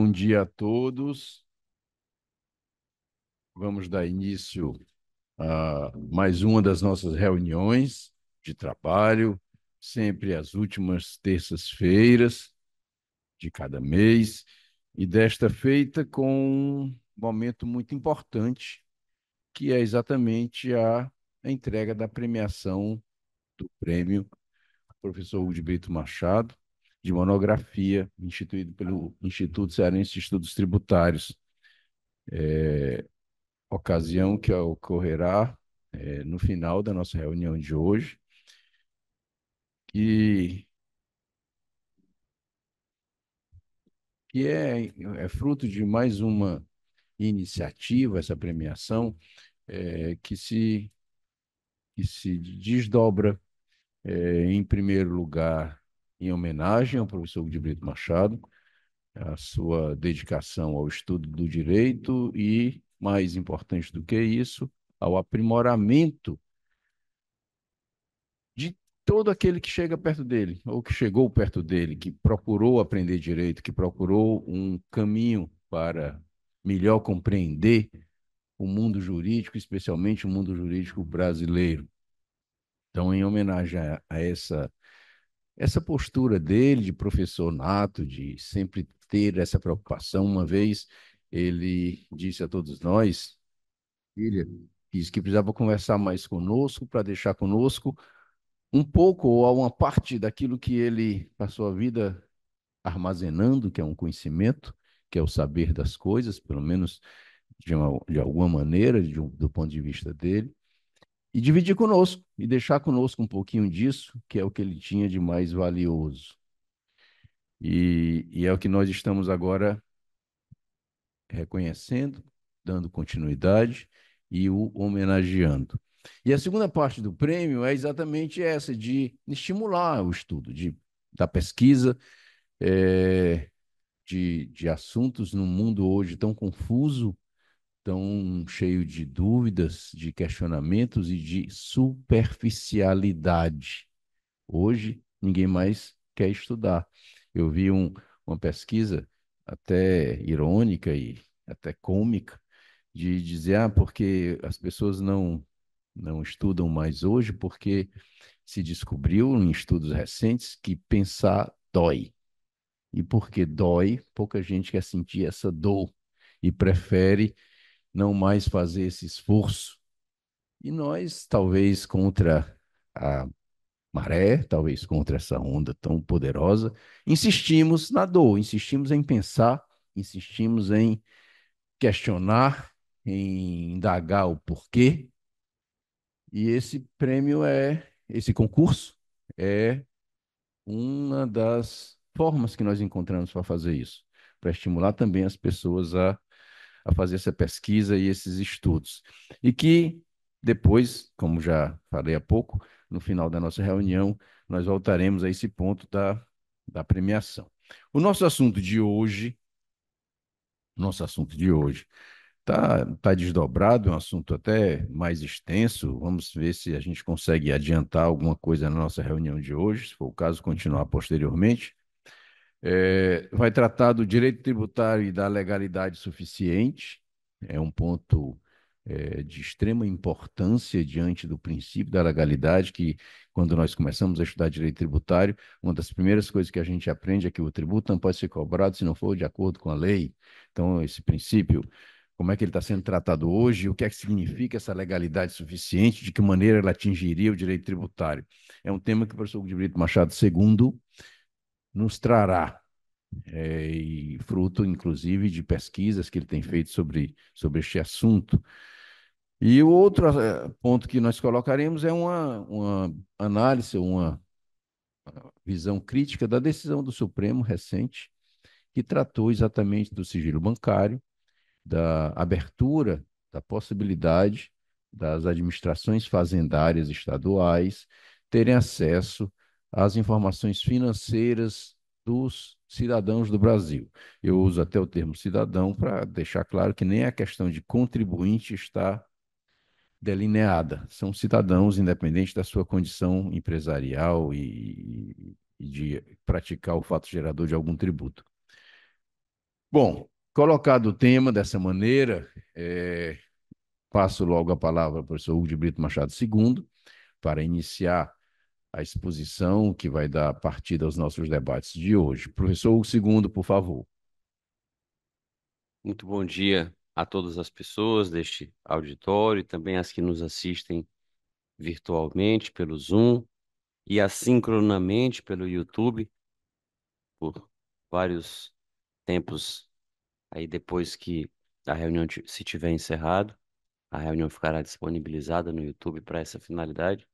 Bom dia a todos. Vamos dar início a mais uma das nossas reuniões de trabalho, sempre às últimas terças-feiras de cada mês, e desta feita com um momento muito importante, que é exatamente a entrega da premiação do prêmio professor Hugo de Brito Machado, de monografia, instituído pelo Instituto Cearense de Estudos Tributários. Ocasião que ocorrerá no final da nossa reunião de hoje, que, que é fruto de mais uma iniciativa, essa premiação, que se desdobra, em primeiro lugar, em homenagem ao professor de Brito Machado, a sua dedicação ao estudo do direito e, mais importante do que isso, ao aprimoramento de todo aquele que chega perto dele, ou que chegou perto dele, que procurou aprender direito, que procurou um caminho para melhor compreender o mundo jurídico, especialmente o mundo jurídico brasileiro. Então, em homenagem a essa postura dele, de professor nato, de sempre ter essa preocupação, uma vez ele disse a todos nós, filha, disse que precisava conversar mais conosco, para deixar conosco um pouco ou uma parte daquilo que ele passou a vida armazenando, que é um conhecimento, que é o saber das coisas, pelo menos de alguma maneira, do ponto de vista dele, e dividir conosco, e deixar conosco um pouquinho disso, que é o que ele tinha de mais valioso. E é o que nós estamos agora reconhecendo, dando continuidade e o homenageando. E a segunda parte do prêmio é exatamente essa, de estimular o estudo, da pesquisa, é, de assuntos num mundo hoje tão confuso, tão cheio de dúvidas, de questionamentos e de superficialidade. Hoje, ninguém mais quer estudar. Eu vi uma pesquisa até irônica e até cômica de dizer, porque as pessoas não estudam mais hoje, porque se descobriu em estudos recentes que pensar dói. E porque dói, pouca gente quer sentir essa dor e prefere não mais fazer esse esforço. E nós, talvez contra a maré, talvez contra essa onda tão poderosa, insistimos na dor, insistimos em pensar, insistimos em questionar, em indagar o porquê. E esse concurso é uma das formas que nós encontramos para fazer isso, para estimular também as pessoas a fazer essa pesquisa e esses estudos. E que depois, como já falei há pouco, no final da nossa reunião, nós voltaremos a esse ponto da premiação. O nosso assunto de hoje tá desdobrado, é um assunto até mais extenso. Vamos ver se a gente consegue adiantar alguma coisa na nossa reunião de hoje, se for o caso, continuar posteriormente. Vai tratar do direito tributário e da legalidade suficiente. É um ponto de extrema importância diante do princípio da legalidade, que quando nós começamos a estudar direito tributário, uma das primeiras coisas que a gente aprende é que o tributo não pode ser cobrado se não for de acordo com a lei. Então, esse princípio, como é que ele está sendo tratado hoje, o que é que significa essa legalidade suficiente, de que maneira ela atingiria o direito tributário. É um tema que o professor de Brito Machado II nos trará, e fruto, inclusive, de pesquisas que ele tem feito sobre este assunto. E o outro ponto que nós colocaremos é uma análise, uma visão crítica da decisão do Supremo recente, que tratou exatamente do sigilo bancário, da abertura, da possibilidade das administrações fazendárias estaduais terem acesso às informações financeiras dos cidadãos do Brasil. Eu uso até o termo cidadão para deixar claro que nem a questão de contribuinte está delineada. São cidadãos, independente da sua condição empresarial e de praticar o fato gerador de algum tributo. Bom, colocado o tema dessa maneira, passo logo a palavra ao professor Hugo de Brito Machado II para iniciar a exposição que vai dar partida aos nossos debates de hoje. Professor Hugo II, por favor. Muito bom dia a todas as pessoas deste auditório e também as que nos assistem virtualmente pelo Zoom e assincronamente pelo YouTube por vários tempos aí depois que a reunião se tiver encerrado. A reunião ficará disponibilizada no YouTube para essa finalidade.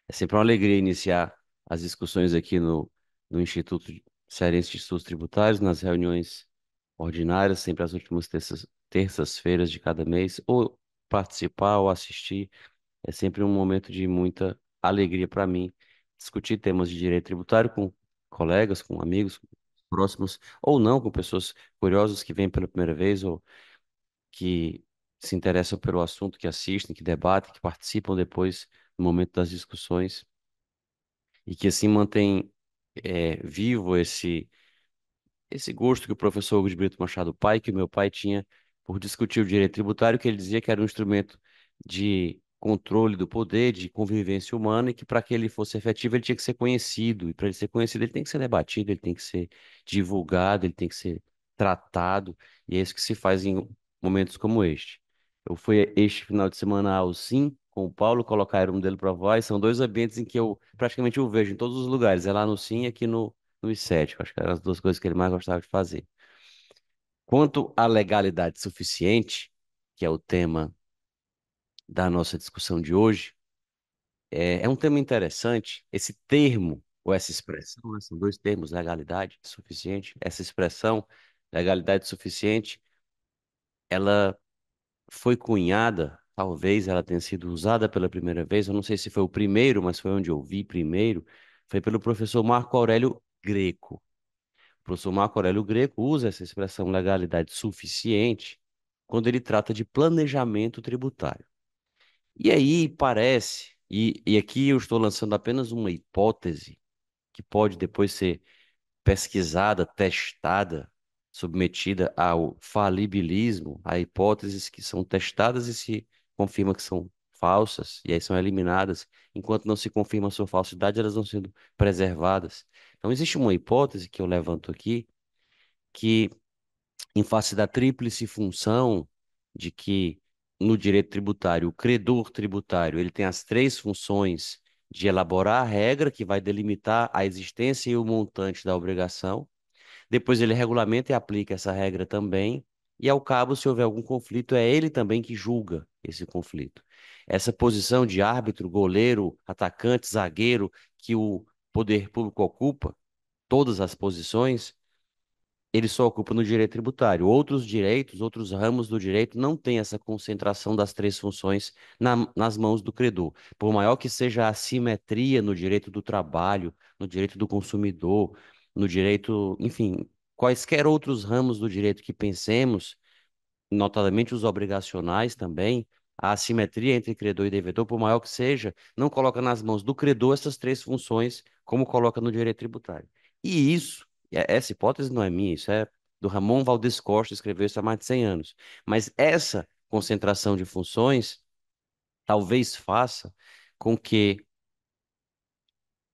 É sempre uma alegria iniciar as discussões aqui no Instituto Cearense de Estudos Tributários, nas reuniões ordinárias, sempre às últimas terças-feiras de cada mês, ou participar ou assistir. É sempre um momento de muita alegria para mim discutir temas de direito tributário com colegas, com amigos próximos, ou não, com pessoas curiosas que vêm pela primeira vez ou que se interessam pelo assunto, que assistem, que debatem, que participam depois no momento das discussões e que assim mantém vivo esse gosto que o professor Hugo de Brito Machado Pai, que o meu pai tinha por discutir o direito tributário, que ele dizia que era um instrumento de controle do poder, de convivência humana, e que para que ele fosse efetivo ele tinha que ser conhecido, e para ele ser conhecido ele tem que ser debatido, ele tem que ser divulgado, ele tem que ser tratado, e é isso que se faz em momentos como este. Eu fui este final de semana ao Sim com o Paulo, colocar o dele para voz, são dois ambientes em que eu praticamente o vejo em todos os lugares, é lá no Sim e aqui no I7, acho que eram as duas coisas que ele mais gostava de fazer. Quanto à legalidade suficiente, que é o tema da nossa discussão de hoje, é um tema interessante. Esse termo, ou essa expressão, né, são dois termos, legalidade suficiente. Essa expressão, legalidade suficiente, ela foi cunhada, talvez ela tenha sido usada pela primeira vez, eu não sei se foi o primeiro, mas foi onde eu vi primeiro, foi pelo professor Marco Aurélio Greco. O professor Marco Aurélio Greco usa essa expressão legalidade suficiente quando ele trata de planejamento tributário. E aí parece, e aqui eu estou lançando apenas uma hipótese que pode depois ser pesquisada, testada, submetida ao falibilismo, a hipóteses que são testadas e se confirma que são falsas, e aí são eliminadas. Enquanto não se confirma a sua falsidade, elas vão sendo preservadas. Então, existe uma hipótese que eu levanto aqui, que em face da tríplice função de que no direito tributário, o credor tributário, ele tem as três funções de elaborar a regra que vai delimitar a existência e o montante da obrigação, depois ele regulamenta e aplica essa regra também, e ao cabo, se houver algum conflito, é ele também que julga esse conflito. Essa posição de árbitro, goleiro, atacante, zagueiro, que o poder público ocupa, todas as posições, ele só ocupa no direito tributário. Outros direitos, outros ramos do direito não têm essa concentração das três funções nas mãos do credor. Por maior que seja a assimetria no direito do trabalho, no direito do consumidor, no direito, enfim, quaisquer outros ramos do direito que pensemos, notadamente os obrigacionais também, a assimetria entre credor e devedor, por maior que seja, não coloca nas mãos do credor essas três funções, como coloca no direito tributário. E isso, essa hipótese não é minha, isso é do Ramon Valdez Costa, escreveu isso há mais de 100 anos. Mas essa concentração de funções talvez faça com que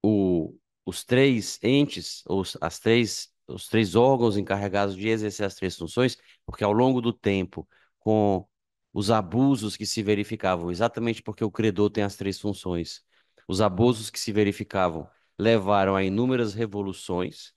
o, os três entes, os três órgãos encarregados de exercer as três funções, porque ao longo do tempo, com os abusos que se verificavam, exatamente porque o credor tem as três funções, os abusos que se verificavam levaram a inúmeras revoluções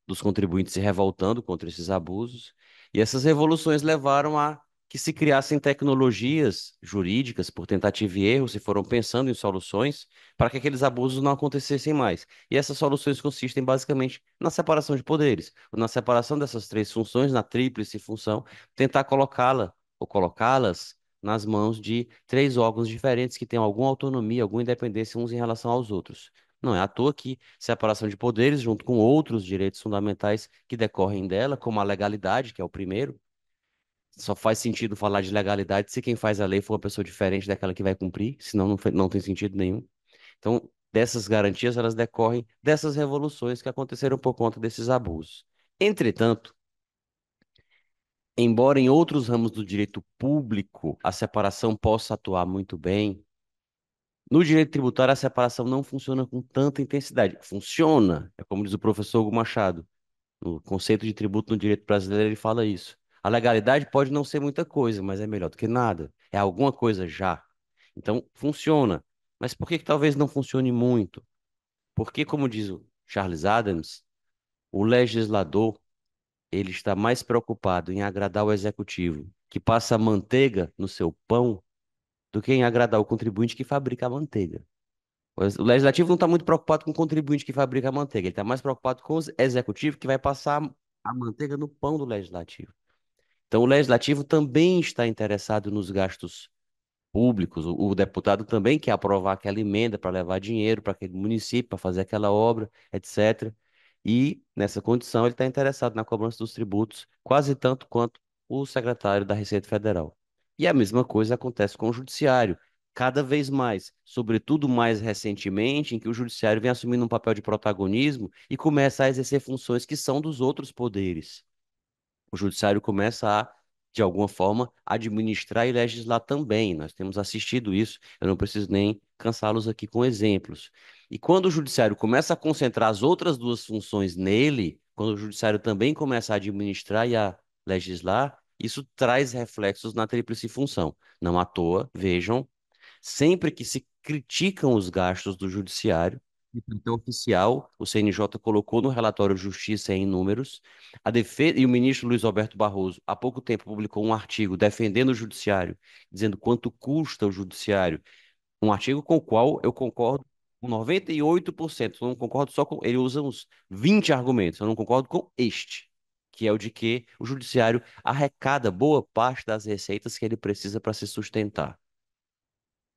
dos contribuintes se revoltando contra esses abusos, e essas revoluções levaram a que se criassem tecnologias jurídicas por tentativa e erro, se foram pensando em soluções para que aqueles abusos não acontecessem mais. E essas soluções consistem basicamente na separação de poderes, na separação dessas três funções, na tríplice função, tentar colocá-la ou colocá-las nas mãos de três órgãos diferentes que tenham alguma autonomia, alguma independência uns em relação aos outros. Não é à toa que separação de poderes, junto com outros direitos fundamentais que decorrem dela, como a legalidade, que é o primeiro, só faz sentido falar de legalidade se quem faz a lei for uma pessoa diferente daquela que vai cumprir, senão não tem sentido nenhum. Então, dessas garantias, elas decorrem dessas revoluções que aconteceram por conta desses abusos. Entretanto, embora em outros ramos do direito público a separação possa atuar muito bem, no direito tributário a separação não funciona com tanta intensidade. Funciona, é como diz o professor Hugo Machado, no conceito de tributo no direito brasileiro, ele fala isso. A legalidade pode não ser muita coisa, mas é melhor do que nada. É alguma coisa já. Então, funciona. Mas por que que talvez não funcione muito? Porque, como diz o Charles Adams, o legislador, ele está mais preocupado em agradar o executivo, que passa manteiga no seu pão, do que em agradar o contribuinte que fabrica a manteiga. O legislativo não está muito preocupado com o contribuinte que fabrica a manteiga, ele está mais preocupado com o executivo que vai passar a manteiga no pão do legislativo. Então, o legislativo também está interessado nos gastos públicos. O deputado também quer aprovar aquela emenda para levar dinheiro para aquele município, para fazer aquela obra, etc. E, nessa condição, ele está interessado na cobrança dos tributos quase tanto quanto o secretário da Receita Federal. E a mesma coisa acontece com o judiciário. Cada vez mais, sobretudo mais recentemente, em que o judiciário vem assumindo um papel de protagonismo e começa a exercer funções que são dos outros poderes. O judiciário começa a, de alguma forma, administrar e legislar também. Nós temos assistido isso, eu não preciso nem cansá-los aqui com exemplos. E quando o judiciário começa a concentrar as outras duas funções nele, quando o judiciário também começa a administrar e a legislar, isso traz reflexos na tríplice função. Não à toa, vejam, sempre que se criticam os gastos do judiciário, então, oficial, o CNJ colocou no relatório Justiça em números. A defesa, e o ministro Luiz Roberto Barroso, há pouco tempo, publicou um artigo defendendo o judiciário, dizendo quanto custa o judiciário. Um artigo com o qual eu concordo com 98%. Eu não concordo só com. Ele usa uns 20 argumentos. Eu não concordo com este, que é o de que o judiciário arrecada boa parte das receitas que ele precisa para se sustentar.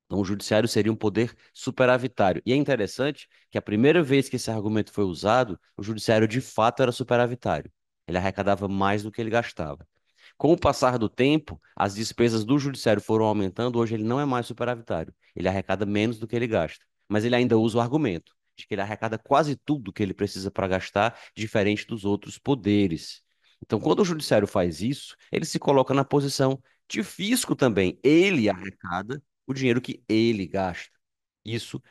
Então, o judiciário seria um poder superavitário. E é interessante que a primeira vez que esse argumento foi usado, o judiciário de fato era superavitário. Ele arrecadava mais do que ele gastava. Com o passar do tempo, as despesas do judiciário foram aumentando. Hoje ele não é mais superavitário. Ele arrecada menos do que ele gasta. Mas ele ainda usa o argumento de que ele arrecada quase tudo que ele precisa para gastar, diferente dos outros poderes. Então, quando o judiciário faz isso, ele se coloca na posição de fisco também. Ele arrecada o dinheiro que ele gasta. Isso,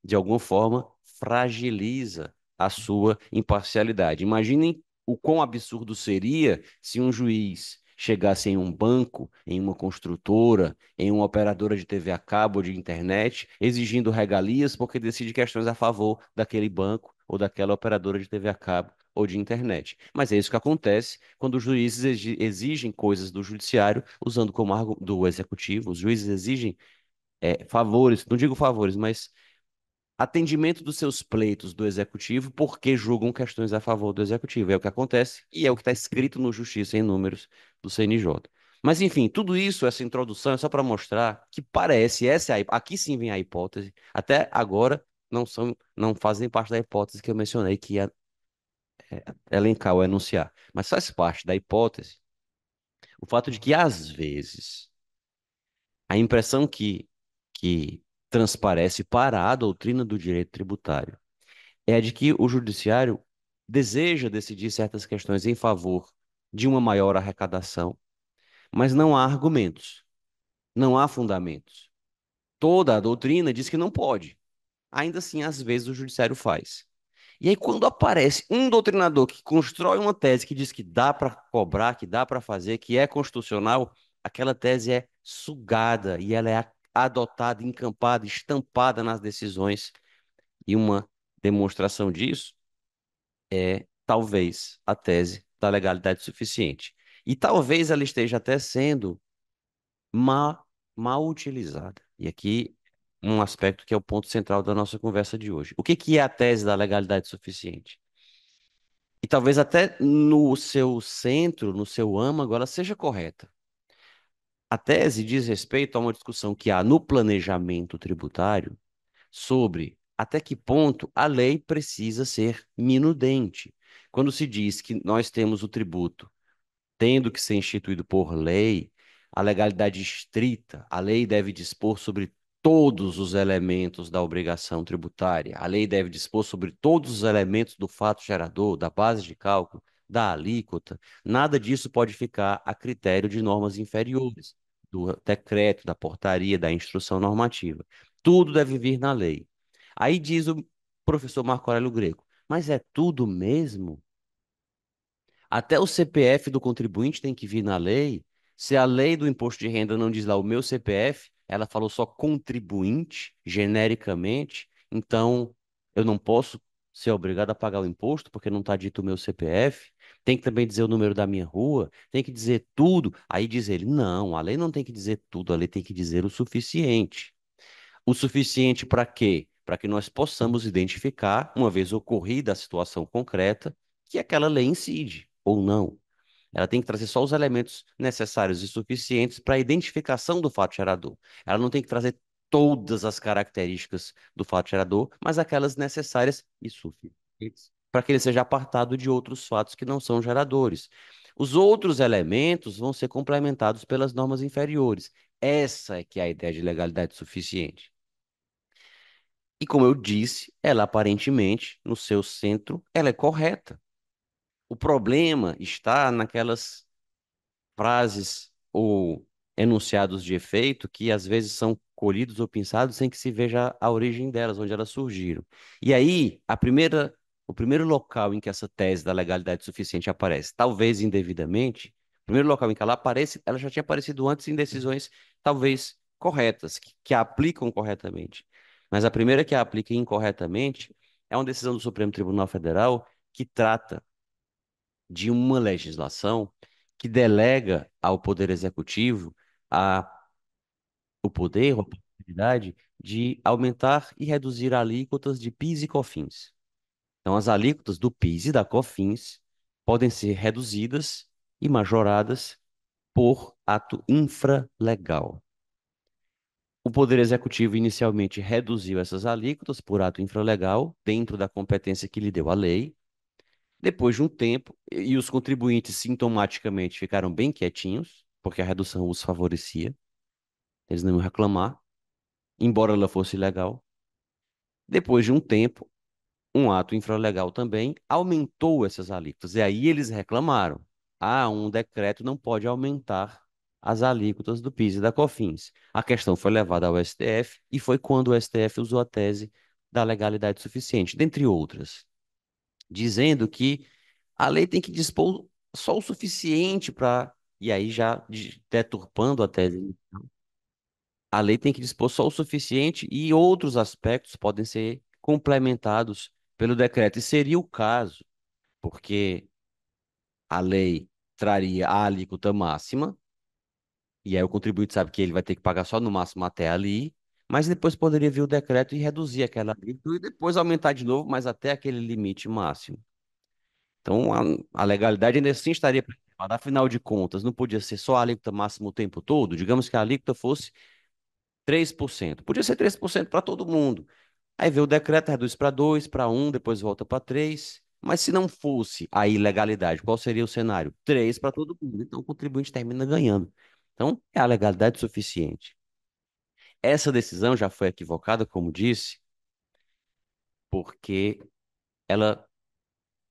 de alguma forma, fragiliza a sua imparcialidade. Imaginem o quão absurdo seria se um juiz chegasse em um banco, em uma construtora, em uma operadora de TV a cabo ou de internet, exigindo regalias porque decide questões a favor daquele banco ou daquela operadora de TV a cabo ou de internet. Mas é isso que acontece quando os juízes exigem coisas do judiciário usando como do executivo, os juízes exigem favores, não digo favores, mas atendimento dos seus pleitos do executivo porque julgam questões a favor do executivo. É o que acontece e é o que está escrito no Justiça em Números do CNJ. Mas, enfim, tudo isso, essa introdução é só para mostrar que parece, aqui sim vem a hipótese, até agora não fazem parte da hipótese que eu mencionei, que é elencar ou enunciar, mas faz parte da hipótese o fato de que, às vezes, a impressão que transparece para a doutrina do direito tributário é a de que o judiciário deseja decidir certas questões em favor de uma maior arrecadação, mas não há argumentos, não há fundamentos. Toda a doutrina diz que não pode. Ainda assim, às vezes, o judiciário faz. E aí, quando aparece um doutrinador que constrói uma tese que diz que dá para cobrar, que dá para fazer, que é constitucional, aquela tese é sugada e ela é adotada, encampada, estampada nas decisões. E uma demonstração disso é, talvez, a tese da legalidade suficiente. E talvez ela esteja até sendo ma- mal utilizada. E aqui um aspecto que é o ponto central da nossa conversa de hoje. O que que é a tese da legalidade suficiente? E talvez até no seu centro, no seu âmago, ela seja correta. A tese diz respeito a uma discussão que há no planejamento tributário sobre até que ponto a lei precisa ser minudente. Quando se diz que nós temos o tributo tendo que ser instituído por lei, a legalidade estrita, a lei deve dispor sobre todos os elementos da obrigação tributária, a lei deve dispor sobre todos os elementos do fato gerador, da base de cálculo, da alíquota, nada disso pode ficar a critério de normas inferiores, do decreto, da portaria, da instrução normativa. Tudo deve vir na lei. Aí diz o professor Marco Aurélio Greco, mas é tudo mesmo? Até o CPF do contribuinte tem que vir na lei. Se a lei do imposto de renda não diz lá o meu CPF, ela falou só contribuinte, genericamente, então eu não posso ser obrigado a pagar o imposto porque não está dito o meu CPF. Tem que também dizer o número da minha rua, tem que dizer tudo. Aí diz ele: não, a lei não tem que dizer tudo, a lei tem que dizer o suficiente. O suficiente para quê? Para que nós possamos identificar, uma vez ocorrida a situação concreta, que aquela lei incide ou não. Ela tem que trazer só os elementos necessários e suficientes para a identificação do fato gerador. Ela não tem que trazer todas as características do fato gerador, mas aquelas necessárias e suficientes para que ele seja apartado de outros fatos que não são geradores. Os outros elementos vão ser complementados pelas normas inferiores. Essa é que é a ideia de legalidade suficiente. E como eu disse, ela aparentemente, no seu centro, ela é correta. O problema está naquelas frases ou enunciados de efeito que às vezes são colhidos ou pensados sem que se veja a origem delas, onde elas surgiram. E aí, o primeiro local em que essa tese da legalidade suficiente aparece, talvez indevidamente, o primeiro local em que ela aparece, ela já tinha aparecido antes em decisões talvez corretas, que a aplicam corretamente. Mas a primeira que a aplica incorretamente é uma decisão do Supremo Tribunal Federal que trata de uma legislação que delega ao Poder Executivo a, o poder, ou a possibilidade de aumentar e reduzir alíquotas de PIS e COFINS. Então, as alíquotas do PIS e da COFINS podem ser reduzidas e majoradas por ato infralegal. O Poder Executivo inicialmente reduziu essas alíquotas por ato infralegal, dentro da competência que lhe deu a lei. Depois de um tempo, e os contribuintes sintomaticamente ficaram bem quietinhos, porque a redução os favorecia, eles não iam reclamar, embora ela fosse legal. Depois de um tempo, um ato infralegal também aumentou essas alíquotas, e aí eles reclamaram. Ah, um decreto não pode aumentar as alíquotas do PIS e da COFINS. A questão foi levada ao STF, e foi quando o STF usou a tese da legalidade suficiente, dentre outras, dizendo que a lei tem que dispor só o suficiente para. E aí, já deturpando a tese, a lei tem que dispor só o suficiente e outros aspectos podem ser complementados pelo decreto. E seria o caso, porque a lei traria a alíquota máxima, e aí o contribuinte sabe que ele vai ter que pagar só no máximo até ali, mas depois poderia vir o decreto e reduzir aquela alíquota e depois aumentar de novo, mas até aquele limite máximo. Então, a legalidade ainda assim estaria preservada. Afinal de contas, não podia ser só a alíquota máxima o tempo todo? Digamos que a alíquota fosse 3%. Podia ser 3% para todo mundo. Aí vê o decreto, reduz para 2, para 1, depois volta para 3. Mas se não fosse a ilegalidade, qual seria o cenário? 3 para todo mundo. Então, o contribuinte termina ganhando. Então, é a legalidade suficiente. Essa decisão já foi equivocada, como disse, porque ela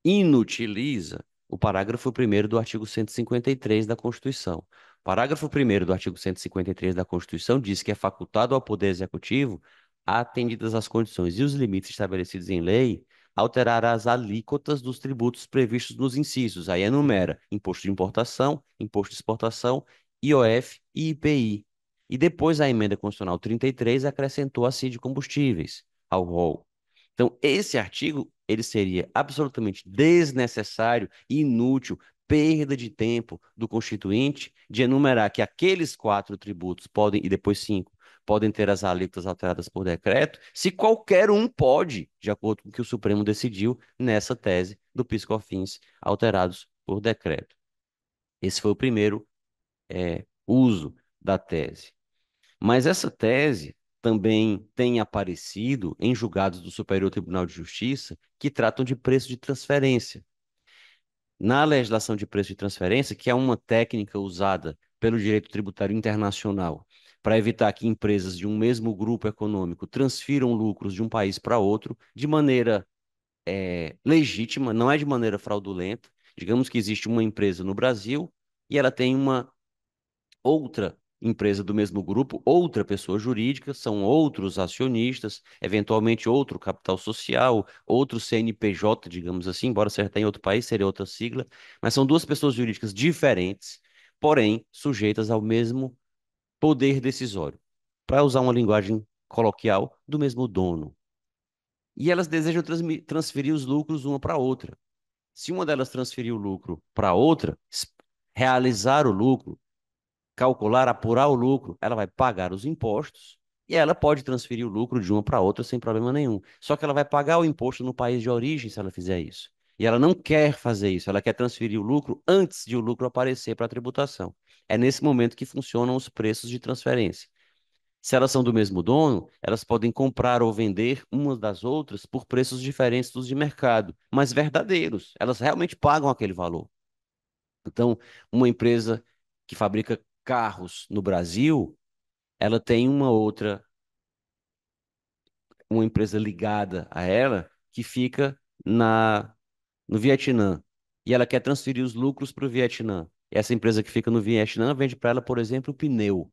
inutiliza o parágrafo primeiro do artigo 153 da Constituição. O parágrafo primeiro do artigo 153 da Constituição diz que é facultado ao Poder Executivo, atendidas as condições e os limites estabelecidos em lei, alterar as alíquotas dos tributos previstos nos incisos. Aí enumera imposto de importação, imposto de exportação, IOF e IPI. E depois a emenda constitucional 33 acrescentou a CID Combustíveis ao rol. Então, esse artigo, ele seria absolutamente desnecessário, inútil, perda de tempo do constituinte de enumerar que aqueles quatro tributos podem, e depois cinco, podem ter as alíquotas alteradas por decreto, se qualquer um pode, de acordo com o que o Supremo decidiu nessa tese do PIS/COFINS alterados por decreto. Esse foi o primeiro uso da tese. Mas essa tese também tem aparecido em julgados do Superior Tribunal de Justiça que tratam de preço de transferência. Na legislação de preço de transferência, que é uma técnica usada pelo direito tributário internacional para evitar que empresas de um mesmo grupo econômico transfiram lucros de um país para outro de maneira legítima, não é de maneira fraudulenta, Digamos que existe uma empresa no Brasil e ela tem uma outra empresa do mesmo grupo, outra pessoa jurídica, são outros acionistas, eventualmente outro capital social, outro CNPJ, digamos assim, embora seja até em outro país, seria outra sigla, mas são duas pessoas jurídicas diferentes, porém sujeitas ao mesmo poder decisório, para usar uma linguagem coloquial, do mesmo dono. E elas desejam transferir os lucros uma para outra. Se uma delas transferir o lucro para outra, realizar o lucro, calcular, apurar o lucro, ela vai pagar os impostos e ela pode transferir o lucro de uma para outra sem problema nenhum. Só que ela vai pagar o imposto no país de origem se ela fizer isso. E ela não quer fazer isso, ela quer transferir o lucro antes de o lucro aparecer para a tributação. É nesse momento que funcionam os preços de transferência. Se elas são do mesmo dono, elas podem comprar ou vender umas das outras por preços diferentes dos de mercado, mas verdadeiros. Elas realmente pagam aquele valor. Então, uma empresa que fabrica carros no Brasil, ela tem uma empresa ligada a ela que fica no Vietnã. E ela quer transferir os lucros para o Vietnã. Essa empresa que fica no Vietnã vende para ela, por exemplo, o pneu.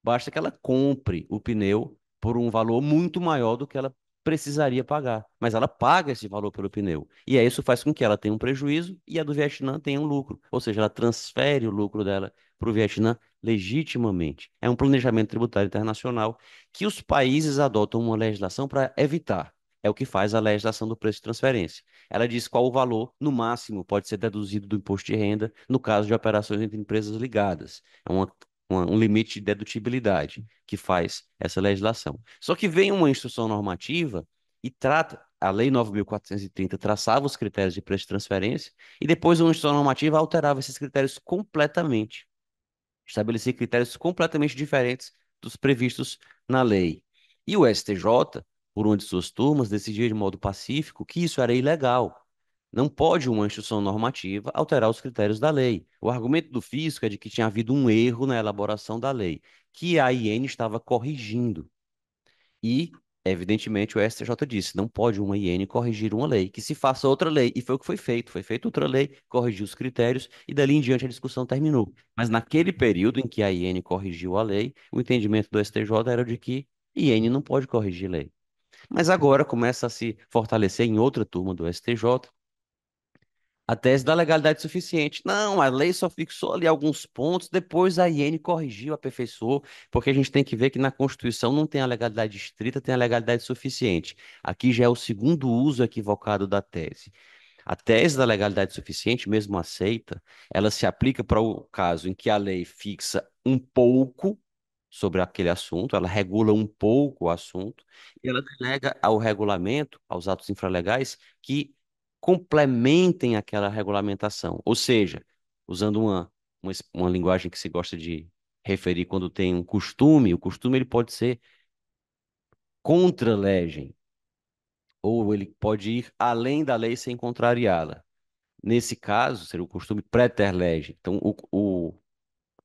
Basta que ela compre o pneu por um valor muito maior do que ela precisaria pagar. Mas ela paga esse valor pelo pneu. E aí isso faz com que ela tenha um prejuízo e a do Vietnã tenha um lucro. Ou seja, ela transfere o lucro dela para o Vietnã legitimamente. É um planejamento tributário internacional que os países adotam uma legislação para evitar. É o que faz a legislação do preço de transferência. Ela diz qual o valor, no máximo, pode ser deduzido do imposto de renda no caso de operações entre empresas ligadas. É um limite de dedutibilidade que faz essa legislação. Só que vem uma instrução normativa e trata, a Lei 9.430 traçava os critérios de preço de transferência e depois uma instrução normativa alterava esses critérios completamente, estabelecia critérios completamente diferentes dos previstos na lei. E o STJ, por uma de suas turmas, decidiu de modo pacífico que isso era ilegal. Não pode uma instituição normativa alterar os critérios da lei. O argumento do fisco é de que tinha havido um erro na elaboração da lei, que a IN estava corrigindo. E, evidentemente, o STJ disse: não pode uma IN corrigir uma lei, que se faça outra lei. E foi o que foi feito. Foi feita outra lei, corrigiu os critérios, e dali em diante a discussão terminou. Mas naquele período em que a IN corrigiu a lei, o entendimento do STJ era de que IN não pode corrigir lei. Mas agora começa a se fortalecer em outra turma do STJ a tese da legalidade suficiente. Não, a lei só fixou ali alguns pontos, depois a IN corrigiu, aperfeiçoou, porque a gente tem que ver que na Constituição não tem a legalidade estrita, tem a legalidade suficiente. Aqui já é o segundo uso equivocado da tese. A tese da legalidade suficiente, mesmo aceita, ela se aplica para o caso em que a lei fixa um pouco sobre aquele assunto, ela regula um pouco o assunto, e ela delega ao regulamento, aos atos infralegais, que complementem aquela regulamentação. Ou seja, usando uma linguagem que se gosta de referir quando tem um costume, o costume ele pode ser contra-legem, ou ele pode ir além da lei sem contrariá-la. Nesse caso, seria o costume preter-lege. Então,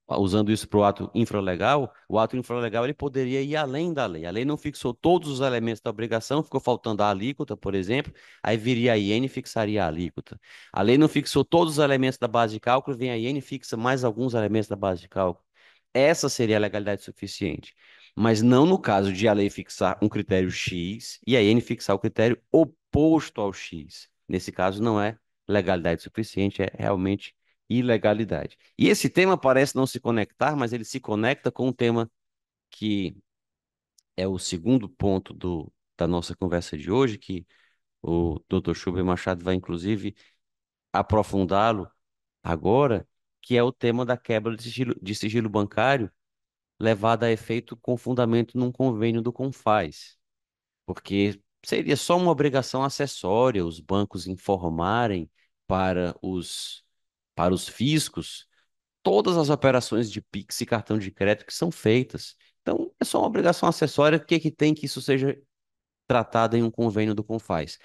usando isso para o ato infralegal ele poderia ir além da lei. A lei não fixou todos os elementos da obrigação, ficou faltando a alíquota, por exemplo, aí viria a IN e fixaria a alíquota. A lei não fixou todos os elementos da base de cálculo, vem a IN e fixa mais alguns elementos da base de cálculo. Essa seria a legalidade suficiente. Mas não no caso de a lei fixar um critério X e a IN fixar o critério oposto ao X. Nesse caso, não é legalidade suficiente, é realmente ilegalidade. E esse tema parece não se conectar, mas ele se conecta com um tema que é o segundo ponto da nossa conversa de hoje, que o Dr. Schubert Machado vai, inclusive, aprofundá-lo agora, que é o tema da quebra de sigilo bancário levada a efeito com fundamento num convênio do Confaz, porque seria só uma obrigação acessória os bancos informarem para os fiscos todas as operações de Pix e cartão de crédito que são feitas. Então, é só uma obrigação acessória. O que é que tem que isso seja tratado em um convênio do Confaz?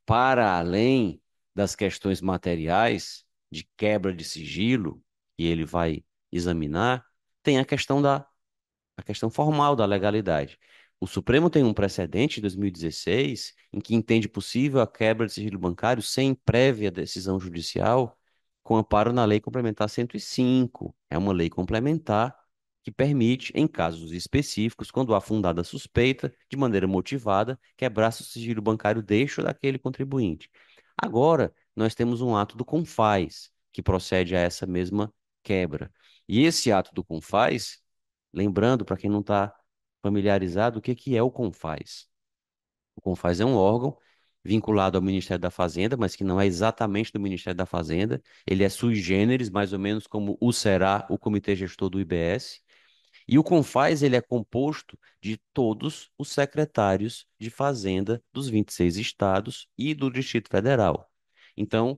Para além das questões materiais de quebra de sigilo, que ele vai examinar, tem a questão formal da legalidade. O Supremo tem um precedente de 2016 em que entende possível a quebra de sigilo bancário sem prévia decisão judicial, com amparo na Lei Complementar 105. É uma lei complementar que permite, em casos específicos, quando há fundada suspeita, de maneira motivada, quebrar-se o sigilo bancário deste ou daquele contribuinte. Agora, nós temos um ato do CONFAS, que procede a essa mesma quebra. E esse ato do CONFAS, lembrando, para quem não está familiarizado, o que que é o CONFAS? O CONFAS é um órgão vinculado ao Ministério da Fazenda, mas que não é exatamente do Ministério da Fazenda. Ele é sui generis, mais ou menos como o será o Comitê Gestor do IBS. E o CONFAS ele é composto de todos os secretários de Fazenda dos 26 estados e do Distrito Federal. Então,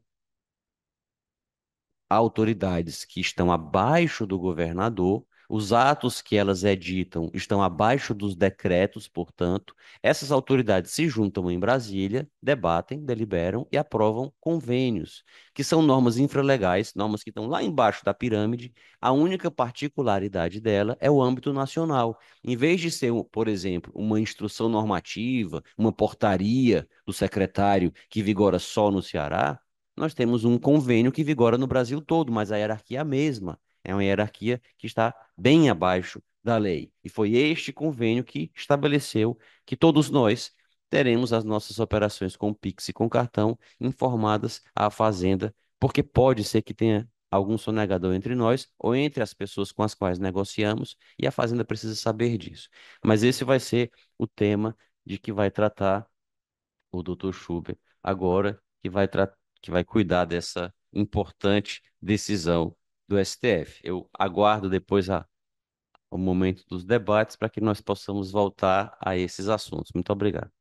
autoridades que estão abaixo do governador, os atos que elas editam estão abaixo dos decretos, portanto, essas autoridades se juntam em Brasília, debatem, deliberam e aprovam convênios, que são normas infralegais, normas que estão lá embaixo da pirâmide. A única particularidade dela é o âmbito nacional. Em vez de ser, por exemplo, uma instrução normativa, uma portaria do secretário que vigora só no Ceará, nós temos um convênio que vigora no Brasil todo, mas a hierarquia é a mesma. É uma hierarquia que está bem abaixo da lei. E foi este convênio que estabeleceu que todos nós teremos as nossas operações com Pix e com cartão informadas à Fazenda, porque pode ser que tenha algum sonegador entre nós ou entre as pessoas com as quais negociamos, e a Fazenda precisa saber disso. Mas esse vai ser o tema de que vai tratar o Dr. Schubert agora, que vai cuidar dessa importante decisão do STF. Eu aguardo depois o momento dos debates para que nós possamos voltar a esses assuntos. Muito obrigado.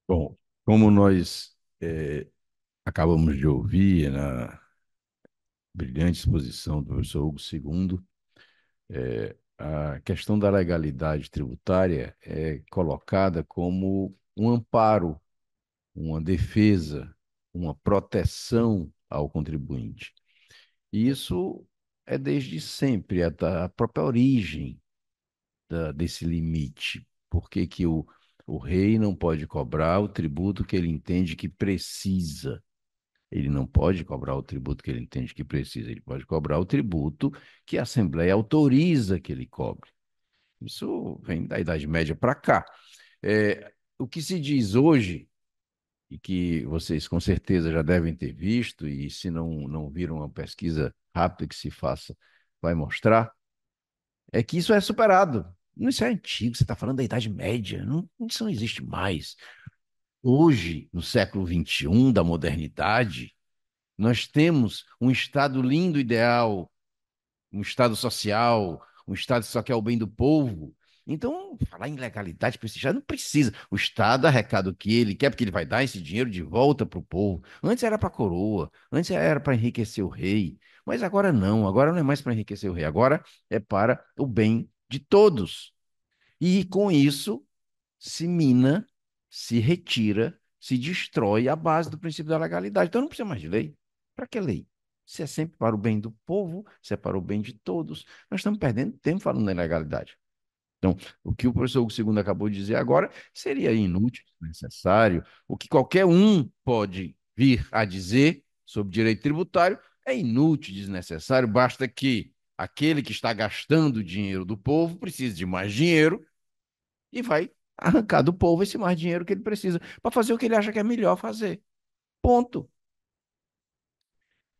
Bom, como nós acabamos de ouvir na brilhante exposição do professor Hugo II, a questão da legalidade tributária é colocada como um amparo, uma defesa, uma proteção ao contribuinte. E isso é desde sempre, a própria origem desse limite. Por que que o rei não pode cobrar o tributo que ele entende que precisa? Ele não pode cobrar o tributo que ele entende que precisa, ele pode cobrar o tributo que a Assembleia autoriza que ele cobre. Isso vem da Idade Média para cá. O que se diz hoje, e que vocês com certeza já devem ter visto, e se não viram uma pesquisa rápida que se faça, vai mostrar, é que isso é superado. Isso é antigo, você está falando da Idade Média, não, isso não existe mais. Hoje, no século XXI, da modernidade, nós temos um Estado lindo, ideal, um Estado social, um Estado que só quer o bem do povo. Então, falar em legalidade para esse Estado não precisa. O Estado arrecada o que ele quer, porque ele vai dar esse dinheiro de volta para o povo. Antes era para a coroa, antes era para enriquecer o rei. Mas agora não é mais para enriquecer o rei, agora é para o bem de todos. E com isso se mina, se retira, se destrói a base do princípio da legalidade. Então não precisa mais de lei. Para que lei? Se é sempre para o bem do povo, se é para o bem de todos. Nós estamos perdendo tempo falando da ilegalidade. Então, o que o professor Hugo II acabou de dizer agora seria inútil, desnecessário. O que qualquer um pode vir a dizer sobre direito tributário é inútil, desnecessário. Basta que aquele que está gastando o dinheiro do povo precise de mais dinheiro e vai arrancar do povo esse mais dinheiro que ele precisa para fazer o que ele acha que é melhor fazer. Ponto.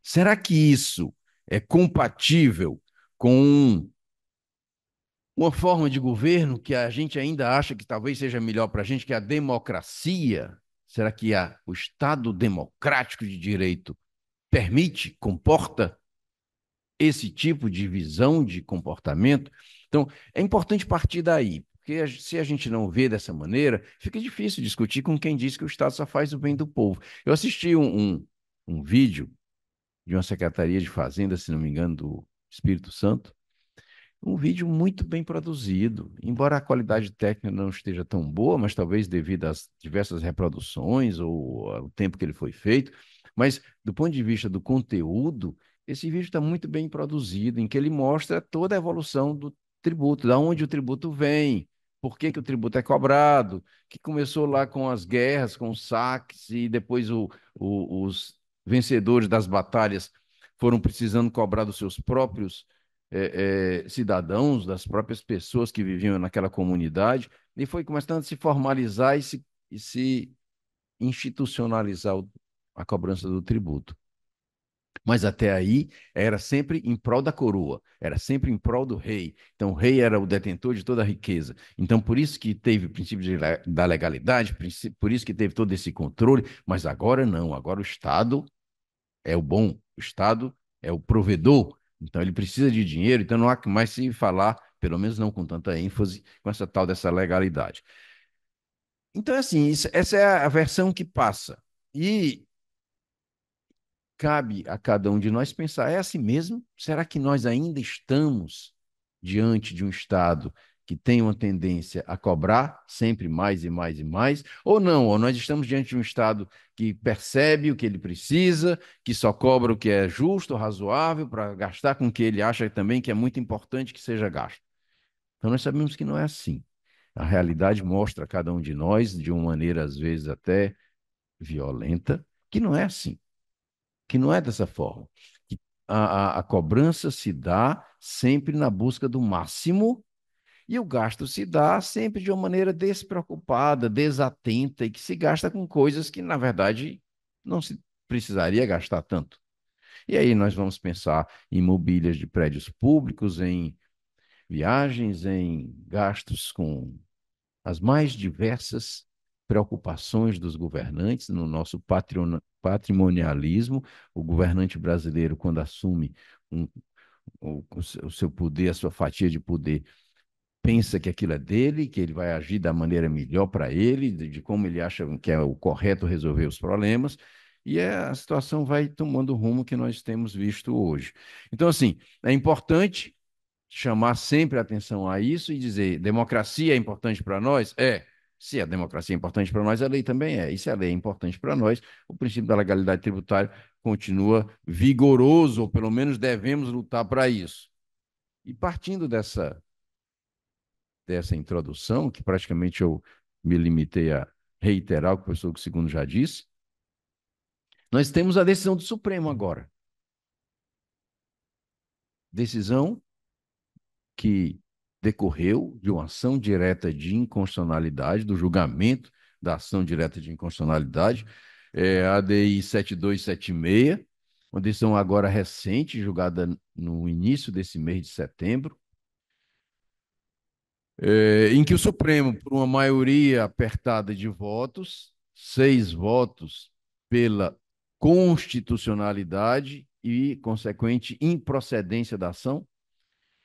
Será que isso é compatível com uma forma de governo que a gente ainda acha que talvez seja melhor para a gente, que é a democracia? Será que o Estado democrático de direito permite, comporta esse tipo de visão de comportamento? Então, é importante partir daí, porque se a gente não vê dessa maneira, fica difícil discutir com quem diz que o Estado só faz o bem do povo. Eu assisti um vídeo de uma Secretaria de Fazenda, se não me engano, do Espírito Santo, um vídeo muito bem produzido, embora a qualidade técnica não esteja tão boa, mas talvez devido às diversas reproduções ou ao tempo que ele foi feito, mas do ponto de vista do conteúdo, Esse vídeo está muito bem produzido, em que ele mostra toda a evolução do tributo, da onde o tributo vem, por que que o tributo é cobrado, que começou lá com as guerras, com os saques, e depois os vencedores das batalhas foram precisando cobrar dos seus próprios cidadãos, das próprias pessoas que viviam naquela comunidade, e foi começando a se formalizar e se institucionalizar a cobrança do tributo. Mas até aí era sempre em prol da coroa, era sempre em prol do rei. Então o rei era o detentor de toda a riqueza. Então por isso que teve o princípio da legalidade, por isso que teve todo esse controle, mas agora não, agora o Estado é o bom, o Estado é o provedor. Então ele precisa de dinheiro, então não há que mais se falar, pelo menos não com tanta ênfase, com essa tal dessa legalidade. Então, assim, essa é a versão que passa. E cabe a cada um de nós pensar: é assim mesmo? Será que nós ainda estamos diante de um Estado que tem uma tendência a cobrar sempre mais e mais e mais? Ou não? Ou nós estamos diante de um Estado que percebe o que ele precisa, que só cobra o que é justo, razoável, para gastar com o que ele acha também que é muito importante que seja gasto? Então nós sabemos que não é assim. A realidade mostra a cada um de nós, de uma maneira às vezes até violenta, que não é assim, que não é dessa forma. Que a cobrança se dá sempre na busca do máximo e o gasto se dá sempre de uma maneira despreocupada, desatenta e que se gasta com coisas que, na verdade, não se precisaria gastar tanto. E aí nós vamos pensar em mobílias de prédios públicos, em viagens, em gastos com as mais diversas preocupações dos governantes no nosso patrimonialismo. O governante brasileiro, quando assume um, o seu poder, a sua fatia de poder, pensa que aquilo é dele, que ele vai agir da maneira melhor para ele, de como ele acha que é o correto resolver os problemas, e a situação vai tomando o rumo que nós temos visto hoje. Então, assim, é importante chamar sempre atenção a isso e dizer: democracia é importante para nós? É. Se a democracia é importante para nós, a lei também é. E se a lei é importante para nós, o princípio da legalidade tributária continua vigoroso, ou pelo menos devemos lutar para isso. E partindo dessa introdução, que praticamente eu me limitei a reiterar o que o professor Segundo já disse, nós temos a decisão do Supremo agora. Decisão que decorreu de uma ação direta de inconstitucionalidade, do julgamento da ação direta de inconstitucionalidade, a ADI 7276, uma decisão agora recente, julgada no início desse mês de setembro, em que o Supremo, por uma maioria apertada de votos, 6 votos pela constitucionalidade e consequente improcedência da ação,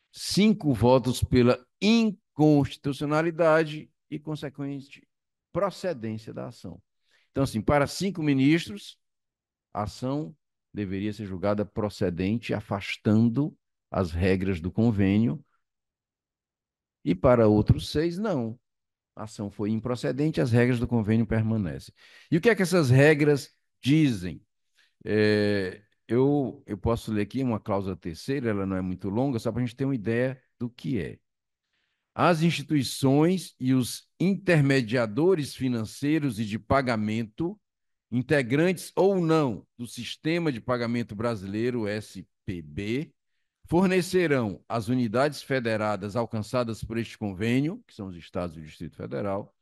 5 votos pela inconstitucionalidade e consequente procedência da ação. Então, assim, para 5 ministros, a ação deveria ser julgada procedente, afastando as regras do convênio, e para outros 6, não. A ação foi improcedente, as regras do convênio permanecem. E o que é que essas regras dizem? Eu posso ler aqui uma cláusula terceira, ela não é muito longa, só para a gente ter uma ideia do que é. As instituições e os intermediadores financeiros e de pagamento, integrantes ou não do Sistema de Pagamento Brasileiro, SPB, fornecerão às unidades federadas alcançadas por este convênio, que são os estados e o Distrito Federal,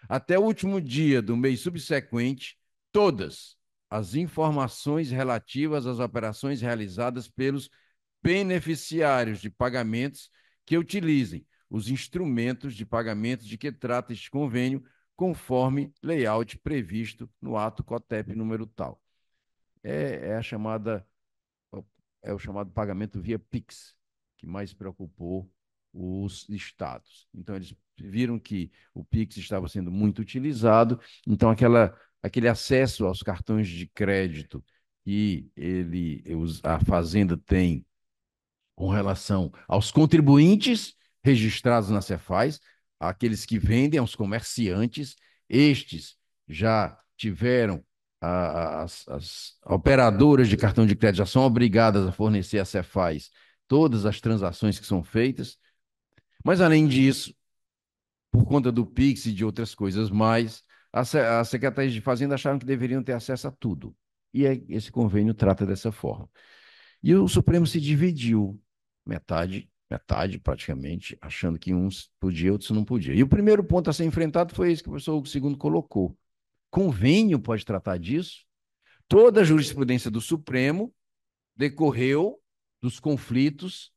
até o último dia do mês subsequente, todas as informações relativas às operações realizadas pelos beneficiários de pagamentos que utilizem os instrumentos de pagamento de que trata este convênio, conforme layout previsto no ato COTEP número tal. É a chamada é o chamado pagamento via Pix, que mais preocupou os estados. Então, eles viram que o Pix estava sendo muito utilizado, então aquele acesso aos cartões de crédito que a Fazenda tem com relação aos contribuintes registrados na Cefaz, aqueles que vendem aos comerciantes, estes já tiveram as operadoras de cartão de crédito já são obrigadas a fornecer à Cefaz todas as transações que são feitas, mas além disso, por conta do Pix e de outras coisas mais, as secretarias de Fazenda acharam que deveriam ter acesso a tudo. E esse convênio trata dessa forma. E o Supremo se dividiu, metade, metade praticamente, achando que uns podia, outros não podia. E o primeiro ponto a ser enfrentado foi esse que o professor Hugo II colocou. Convênio pode tratar disso? Toda a jurisprudência do Supremo decorreu dos conflitos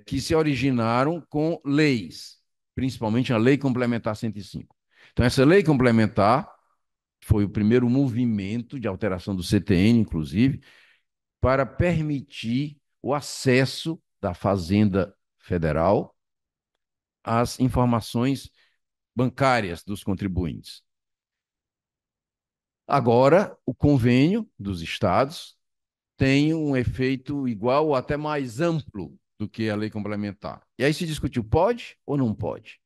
que se originaram com leis, principalmente a Lei Complementar 105. Então, essa lei complementar foi o primeiro movimento de alteração do CTN, inclusive, para permitir o acesso da Fazenda Federal às informações bancárias dos contribuintes. Agora, o convênio dos estados tem um efeito igual ou até mais amplo do que a lei complementar. E aí se discutiu, pode ou não pode?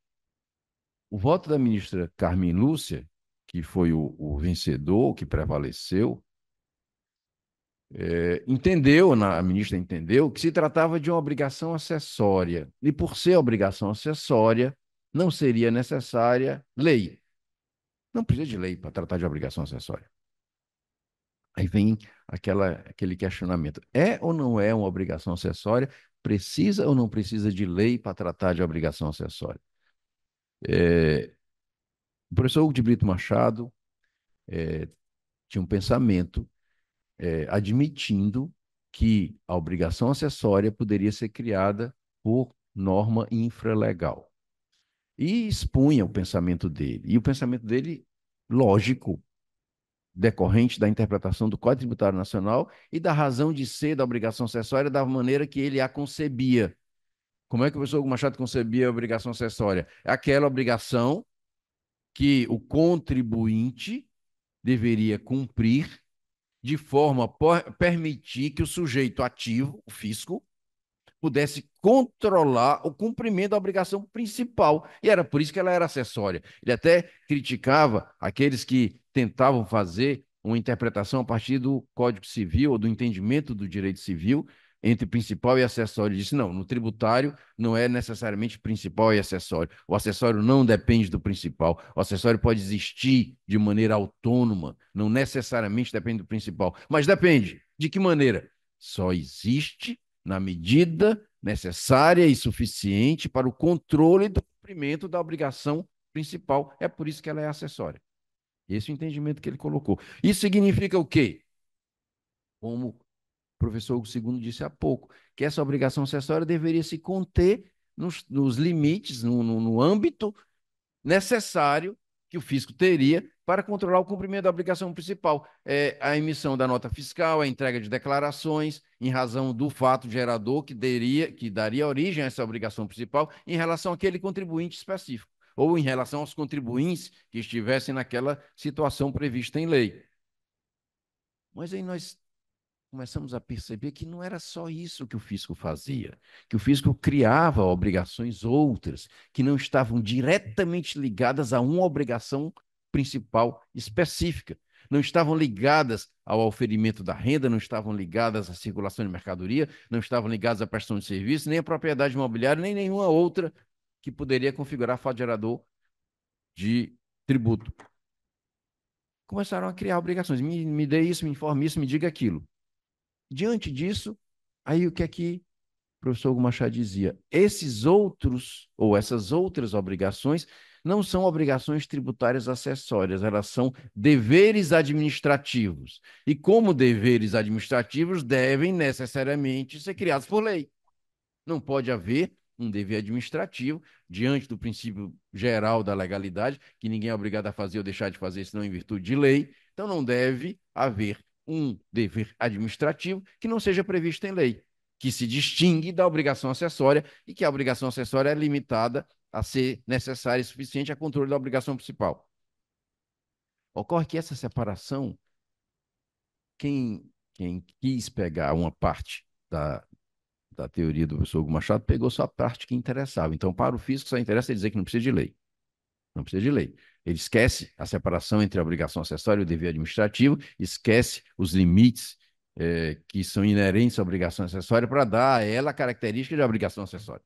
O voto da ministra Carmen Lúcia, que foi o vencedor, que prevaleceu, entendeu, a ministra entendeu, que se tratava de uma obrigação acessória. E por ser obrigação acessória, não seria necessária lei. Não precisa de lei para tratar de obrigação acessória. Aí vem aquele questionamento. É ou não é uma obrigação acessória? Precisa ou não precisa de lei para tratar de obrigação acessória? O professor Hugo de Brito Machado tinha um pensamento admitindo que a obrigação acessória poderia ser criada por norma infralegal. E expunha o pensamento dele. E o pensamento dele, lógico, decorrente da interpretação do Código Tributário Nacional e da razão de ser da obrigação acessória da maneira que ele a concebia. Como é que o professor Hugo Machado concebia a obrigação acessória? É aquela obrigação que o contribuinte deveria cumprir de forma a permitir que o sujeito ativo, o fisco, pudesse controlar o cumprimento da obrigação principal. E era por isso que ela era acessória. Ele até criticava aqueles que tentavam fazer uma interpretação a partir do Código Civil ou do entendimento do direito civil entre principal e acessório. Ele disse, não, no tributário não é necessariamente principal e acessório. O acessório não depende do principal. O acessório pode existir de maneira autônoma, não necessariamente depende do principal. Mas depende. De que maneira? Só existe na medida necessária e suficiente para o controle do cumprimento da obrigação principal. É por isso que ela é acessória. Esse é o entendimento que ele colocou. Isso significa o quê? Como o professor Hugo II disse há pouco, que essa obrigação acessória deveria se conter nos limites, no âmbito necessário que o fisco teria para controlar o cumprimento da obrigação principal. A emissão da nota fiscal, a entrega de declarações, em razão do fato gerador que daria origem a essa obrigação principal em relação àquele contribuinte específico, ou em relação aos contribuintes que estivessem naquela situação prevista em lei. Mas aí nós começamos a perceber que não era só isso que o fisco fazia, que o fisco criava obrigações outras que não estavam diretamente ligadas a uma obrigação principal específica. Não estavam ligadas ao oferimento da renda, não estavam ligadas à circulação de mercadoria, não estavam ligadas à prestação de serviço, nem à propriedade imobiliária, nem nenhuma outra que poderia configurar fato gerador de tributo. Começaram a criar obrigações. Me dê isso, me informe isso, me diga aquilo. Diante disso, aí o que é que o professor Hugo Machado dizia? Esses outros, ou essas outras obrigações, não são obrigações tributárias acessórias, elas são deveres administrativos. E como deveres administrativos, devem necessariamente ser criados por lei. Não pode haver um dever administrativo diante do princípio geral da legalidade, que ninguém é obrigado a fazer ou deixar de fazer, senão em virtude de lei. Então, não deve haver um dever administrativo que não seja previsto em lei, que se distingue da obrigação acessória e que a obrigação acessória é limitada a ser necessária e suficiente a controle da obrigação principal. Ocorre que essa separação, quem quis pegar uma parte da teoria do professor Hugo Machado, pegou só a parte que interessava. Então, para o físico, só interessa dizer que não precisa de lei. Não precisa de lei. Ele esquece a separação entre a obrigação acessória e o dever administrativo, esquece os limites que são inerentes à obrigação acessória para dar a ela a característica de obrigação acessória.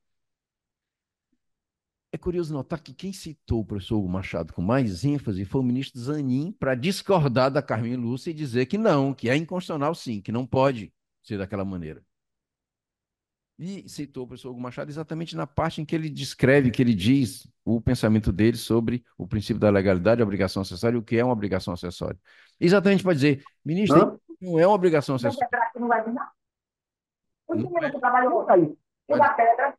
É curioso notar que quem citou o professor Hugo Machado com mais ênfase foi o ministro Zanin para discordar da Carmen Lúcia e dizer que não, que é inconstitucional sim, que não pode ser daquela maneira. E citou o professor Hugo Machado exatamente na parte em que ele descreve, que ele diz o pensamento dele sobre o princípio da legalidade, a obrigação acessória e o que é uma obrigação acessória. Exatamente para dizer, ministro, isso Hã? não é uma obrigação Não acessória. vai vir, não. O Não menino é, que trabalhou aí. E pode, da pedra,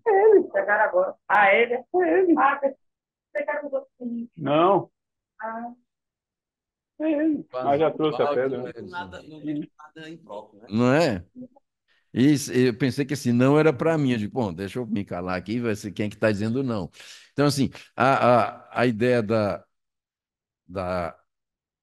ele. Pegaram agora. Ah, ele? Foi ele. Ah, você quer os outros meninos? Não, ah, é ele. Mas já trouxe a pedra, né? Nada impróprio, né? não é? Isso, eu pensei que assim, não era para mim. Eu digo, bom, deixa eu me calar aqui, vai ser quem é que está dizendo não. Então, assim, a ideia da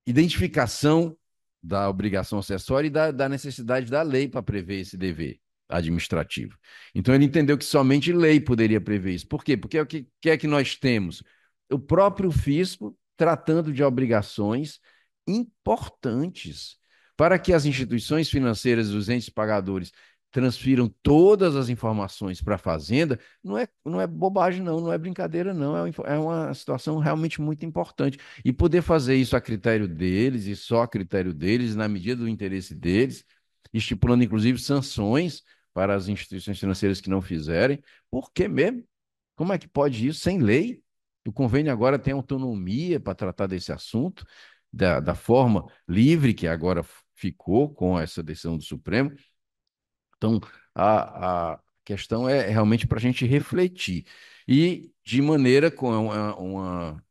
identificação da obrigação acessória e da necessidade da lei para prever esse dever administrativo. Então, ele entendeu que somente lei poderia prever isso. Por quê? Porque é o que é que nós temos? O próprio fisco tratando de obrigações importantes para que as instituições financeiras, os entes pagadores, transfiram todas as informações para a Fazenda, não é bobagem, não, não é brincadeira, não, é uma situação realmente muito importante. E poder fazer isso a critério deles e só a critério deles, na medida do interesse deles, estipulando inclusive sanções para as instituições financeiras que não fizerem. Por quê mesmo? Como é que pode isso sem lei? O convênio agora tem autonomia para tratar desse assunto da forma livre que agora ficou com essa decisão do Supremo. Então, a questão é realmente para a gente refletir. E de maneira com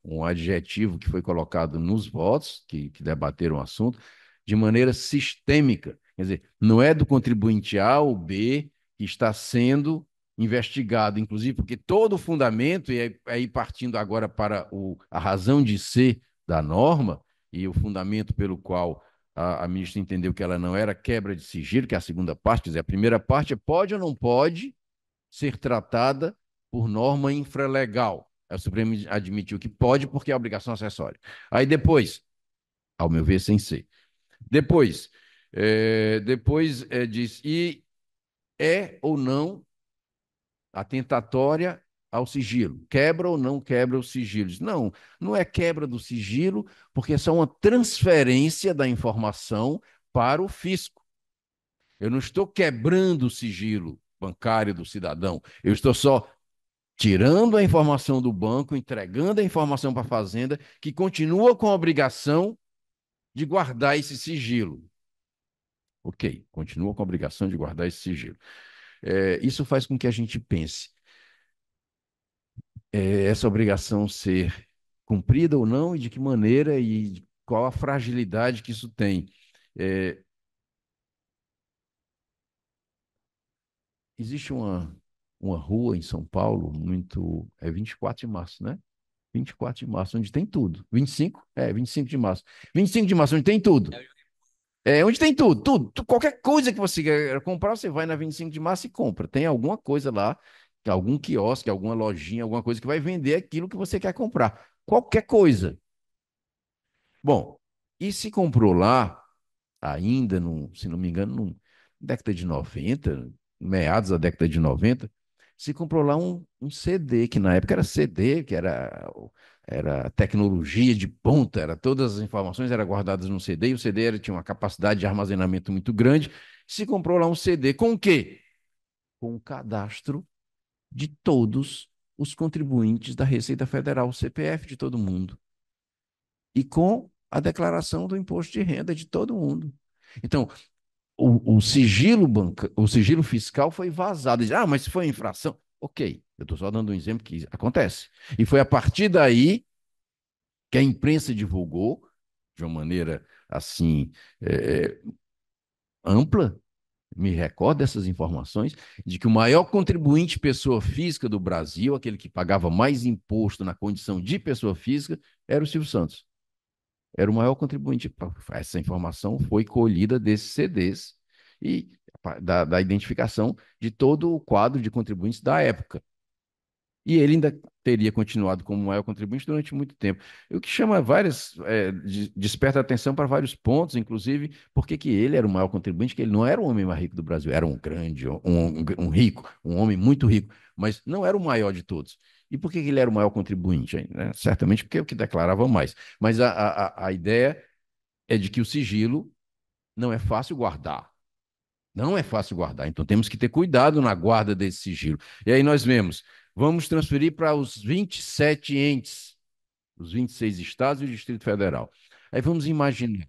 um adjetivo que foi colocado nos votos, que debateram o assunto, de maneira sistêmica. Quer dizer, não é do contribuinte A ou B que está sendo investigado, inclusive porque todo o fundamento, e aí partindo agora para a razão de ser da norma, e o fundamento pelo qual a ministra entendeu que ela não era quebra de sigilo, que é a segunda parte, quer dizer, a primeira parte é pode ou não pode ser tratada por norma infralegal. O Supremo admitiu que pode porque é obrigação acessória. Aí depois, ao meu ver, sem ser. Depois diz, e é ou não atentatória ao sigilo. Quebra ou não quebra os sigilos? Não, não é quebra do sigilo, porque é só uma transferência da informação para o fisco. Eu não estou quebrando o sigilo bancário do cidadão. Eu estou só tirando a informação do banco, entregando a informação para a fazenda, que continua com a obrigação de guardar esse sigilo. Ok, continua com a obrigação de guardar esse sigilo. Isso faz com que a gente pense: essa obrigação ser cumprida ou não, e de que maneira, e qual a fragilidade que isso tem. É, existe uma rua em São Paulo, muito. É 24 de março, né? 24 de março, onde tem tudo. 25? 25 de março. 25 de março, onde tem tudo. Onde tem tudo, tudo. Qualquer coisa que você quer comprar, você vai na 25 de março e compra. Tem alguma coisa lá, algum quiosque, alguma lojinha, alguma coisa que vai vender aquilo que você quer comprar. Qualquer coisa. Bom, e se comprou lá, ainda, se não me engano, na década de 90, meados da década de 90, se comprou lá um CD, que na época era CD, que era tecnologia de ponta, todas as informações eram guardadas no CD, e o CD tinha uma capacidade de armazenamento muito grande. Se comprou lá um CD com o quê? Com o cadastro de todos os contribuintes da Receita Federal, o CPF de todo mundo, e com a declaração do imposto de renda de todo mundo. Então, o sigilo fiscal foi vazado. Mas se foi infração, ok. Eu estou só dando um exemplo que acontece. E foi a partir daí que a imprensa divulgou, de uma maneira assim, é, ampla, me recordo dessas informações, de que o maior contribuinte pessoa física do Brasil, aquele que pagava mais imposto na condição de pessoa física, era o Silvio Santos. Era o maior contribuinte. Essa informação foi colhida desses CDs e da identificação de todo o quadro de contribuintes da época. E ele ainda teria continuado como maior contribuinte durante muito tempo. O que chama desperta atenção para vários pontos, inclusive porque que ele era o maior contribuinte, que ele não era o homem mais rico do Brasil, era um grande, um rico, um homem muito rico, mas não era o maior de todos. E por que que ele era o maior contribuinte, né? Certamente porque é o que declarava mais. Mas a ideia é de que o sigilo não é fácil guardar. Não é fácil guardar, então temos que ter cuidado na guarda desse sigilo. E aí nós vemos, vamos transferir para os 27 entes, os 26 estados e o Distrito Federal. Aí vamos imaginar,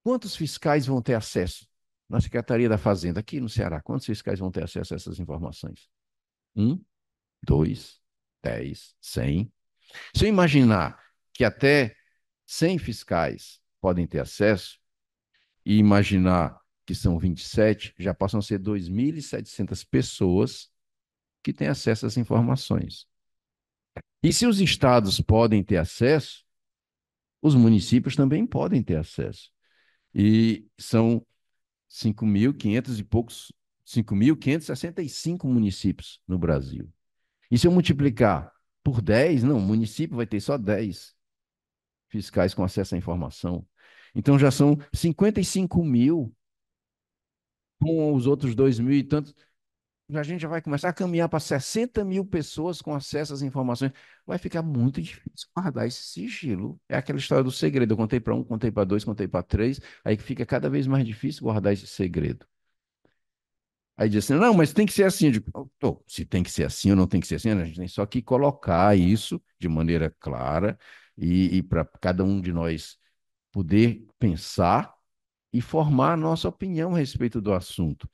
quantos fiscais vão ter acesso na Secretaria da Fazenda, aqui no Ceará? Quantos fiscais vão ter acesso a essas informações? Um, dois, 10, 100. Se eu imaginar que até 100 fiscais podem ter acesso, e imaginar que são 27, já passam a ser 2.700 pessoas que têm acesso às informações. E se os estados podem ter acesso, os municípios também podem ter acesso. E são 5.500 e poucos, 5.565 municípios no Brasil. E se eu multiplicar por 10, não, o município vai ter só 10 fiscais com acesso à informação. Então já são 55 mil, com os outros 2.000 e tantos. A gente já vai começar a caminhar para 60 mil pessoas com acesso às informações. Vai ficar muito difícil guardar esse sigilo. É aquela história do segredo. Eu contei para um, contei para dois, contei para três, aí que fica cada vez mais difícil guardar esse segredo. Aí diz assim, não, mas tem que ser assim. Eu digo, "Oh, se tem que ser assim ou não tem que ser assim, a gente tem só que colocar isso de maneira clara e para cada um de nós poder pensar e formar a nossa opinião a respeito do assunto.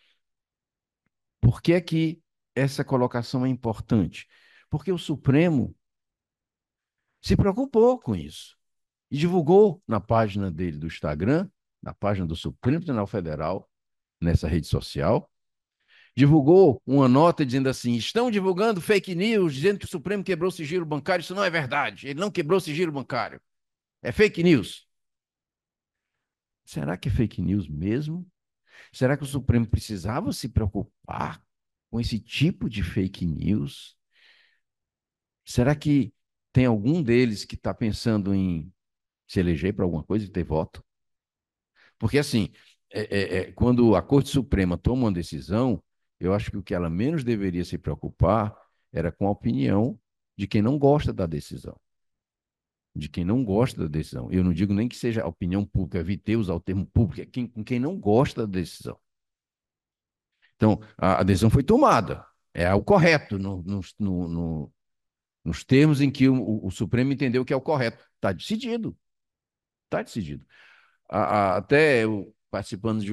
Por que é que essa colocação é importante? Porque o Supremo se preocupou com isso e divulgou na página dele do Instagram, na página do Supremo Tribunal Federal, nessa rede social, divulgou uma nota dizendo assim: estão divulgando fake news, dizendo que o Supremo quebrou o sigilo bancário. Isso não é verdade. Ele não quebrou o sigilo bancário. É fake news. Será que é fake news mesmo? Será que o Supremo precisava se preocupar com esse tipo de fake news? Será que tem algum deles que está pensando em se eleger para alguma coisa e ter voto? Porque, assim, quando a Corte Suprema toma uma decisão, eu acho que o que ela menos deveria se preocupar era com a opinião de quem não gosta da decisão. De quem não gosta da decisão. Eu não digo nem que seja a opinião pública, evitei usar o termo público, é com quem não gosta da decisão. Então, a decisão foi tomada. É o correto nos termos em que o Supremo entendeu que é o correto. Está decidido. Está decidido. Até eu, participando de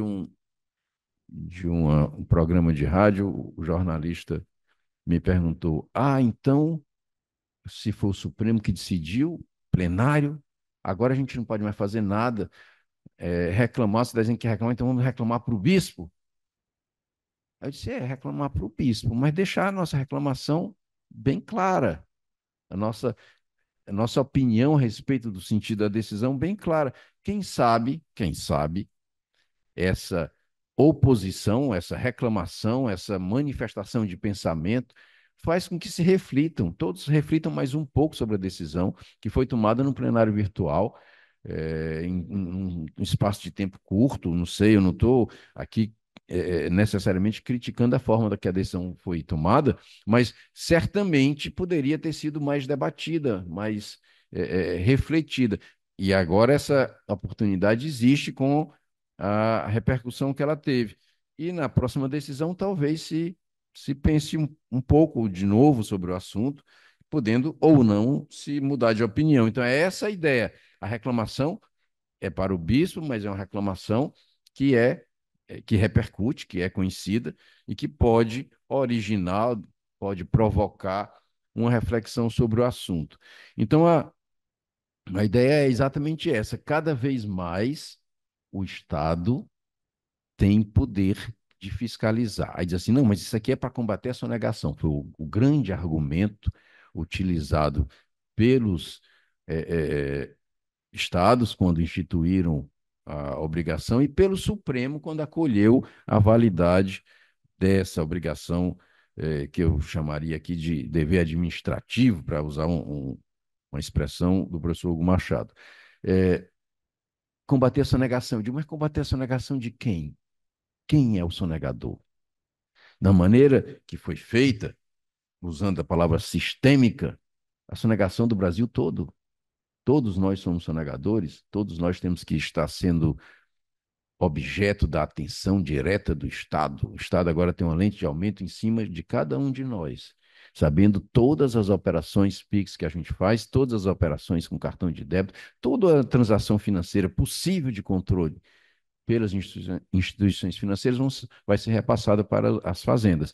um programa de rádio, o jornalista me perguntou: então, se foi o Supremo que decidiu, plenário, agora a gente não pode mais fazer nada, reclamar, se dizem que reclamar, então vamos reclamar para o bispo. Eu disse: reclamar para o bispo, mas deixar a nossa reclamação bem clara, a nossa opinião a respeito do sentido da decisão bem clara. Quem sabe, essa oposição, essa reclamação, essa manifestação de pensamento faz com que se reflitam, todos reflitam mais um pouco sobre a decisão que foi tomada no plenário virtual, em um espaço de tempo curto, não sei, eu não estou aqui necessariamente criticando a forma da que a decisão foi tomada, mas certamente poderia ter sido mais debatida, mais refletida. E agora essa oportunidade existe com a repercussão que ela teve. E na próxima decisão, talvez se pense um pouco de novo sobre o assunto, podendo ou não se mudar de opinião. Então, é essa a ideia. A reclamação é para o bispo, mas é uma reclamação que que repercute, que é conhecida e que pode originar, pode provocar uma reflexão sobre o assunto. Então, a ideia é exatamente essa. Cada vez mais o Estado tem poder de fiscalizar. Aí diz assim, não, mas isso aqui é para combater a sonegação. Foi o grande argumento utilizado pelos estados quando instituíram a obrigação e pelo Supremo quando acolheu a validade dessa obrigação que eu chamaria aqui de dever administrativo, para usar uma expressão do professor Hugo Machado. É, combater a sonegação. Eu digo, mas combater a sonegação de quem? Quem é o sonegador? Da maneira que foi feita, usando a palavra sistêmica, a sonegação do Brasil todo. Todos nós somos sonegadores, todos nós temos que estar sendo objeto da atenção direta do Estado. O Estado agora tem uma lente de aumento em cima de cada um de nós, sabendo todas as operações PIX que a gente faz, todas as operações com cartão de débito, toda a transação financeira possível de controle pelas instituições financeiras vai ser repassada para as fazendas.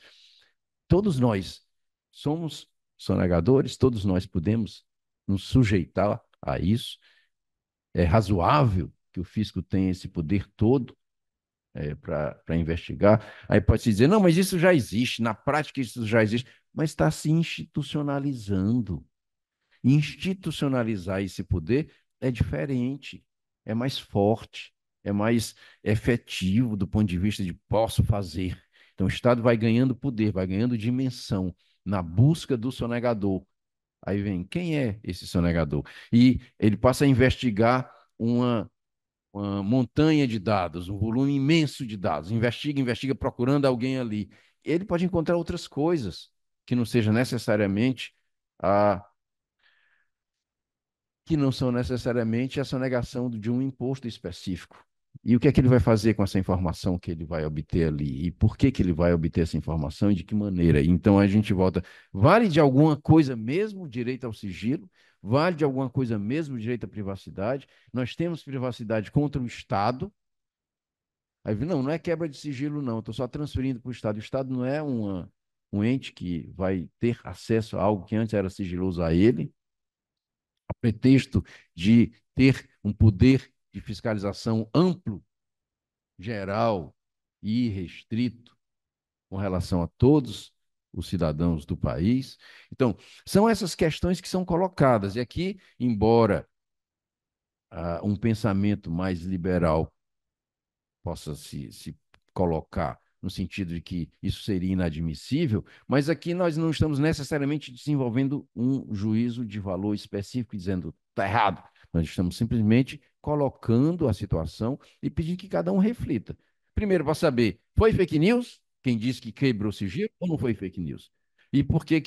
Todos nós somos sonegadores, todos nós podemos nos sujeitar a isso. É razoável que o fisco tenha esse poder todo para investigar. Aí pode-se dizer, não, mas isso já existe, na prática isso já existe, mas está se institucionalizando. Institucionalizar esse poder é diferente, é mais forte, é mais efetivo do ponto de vista de posso fazer. Então o Estado vai ganhando poder, vai ganhando dimensão na busca do sonegador. Aí vem, quem é esse sonegador? E ele passa a investigar uma montanha de dados, um volume imenso de dados, investiga, investiga, procurando alguém ali. Ele pode encontrar outras coisas que não seja necessariamente a que não são necessariamente a sonegação de um imposto específico. E o que é que ele vai fazer com essa informação que ele vai obter ali? E por que que ele vai obter essa informação e de que maneira? Então a gente volta. Vale de alguma coisa mesmo o direito ao sigilo? Vale de alguma coisa mesmo o direito à privacidade? Nós temos privacidade contra o Estado. Aí, não, não é quebra de sigilo, não. Estou só transferindo para o Estado. O Estado não é um ente que vai ter acesso a algo que antes era sigiloso a ele, a pretexto de ter um poder de fiscalização amplo, geral e restrito com relação a todos os cidadãos do país. Então, são essas questões que são colocadas. E aqui, embora um pensamento mais liberal possa se colocar no sentido de que isso seria inadmissível, mas aqui nós não estamos necessariamente desenvolvendo um juízo de valor específico dizendo está errado. Nós estamos simplesmente colocando a situação e pedindo que cada um reflita. Primeiro, para saber, foi fake news? Quem disse que quebrou o sigilo ou não foi fake news? E por que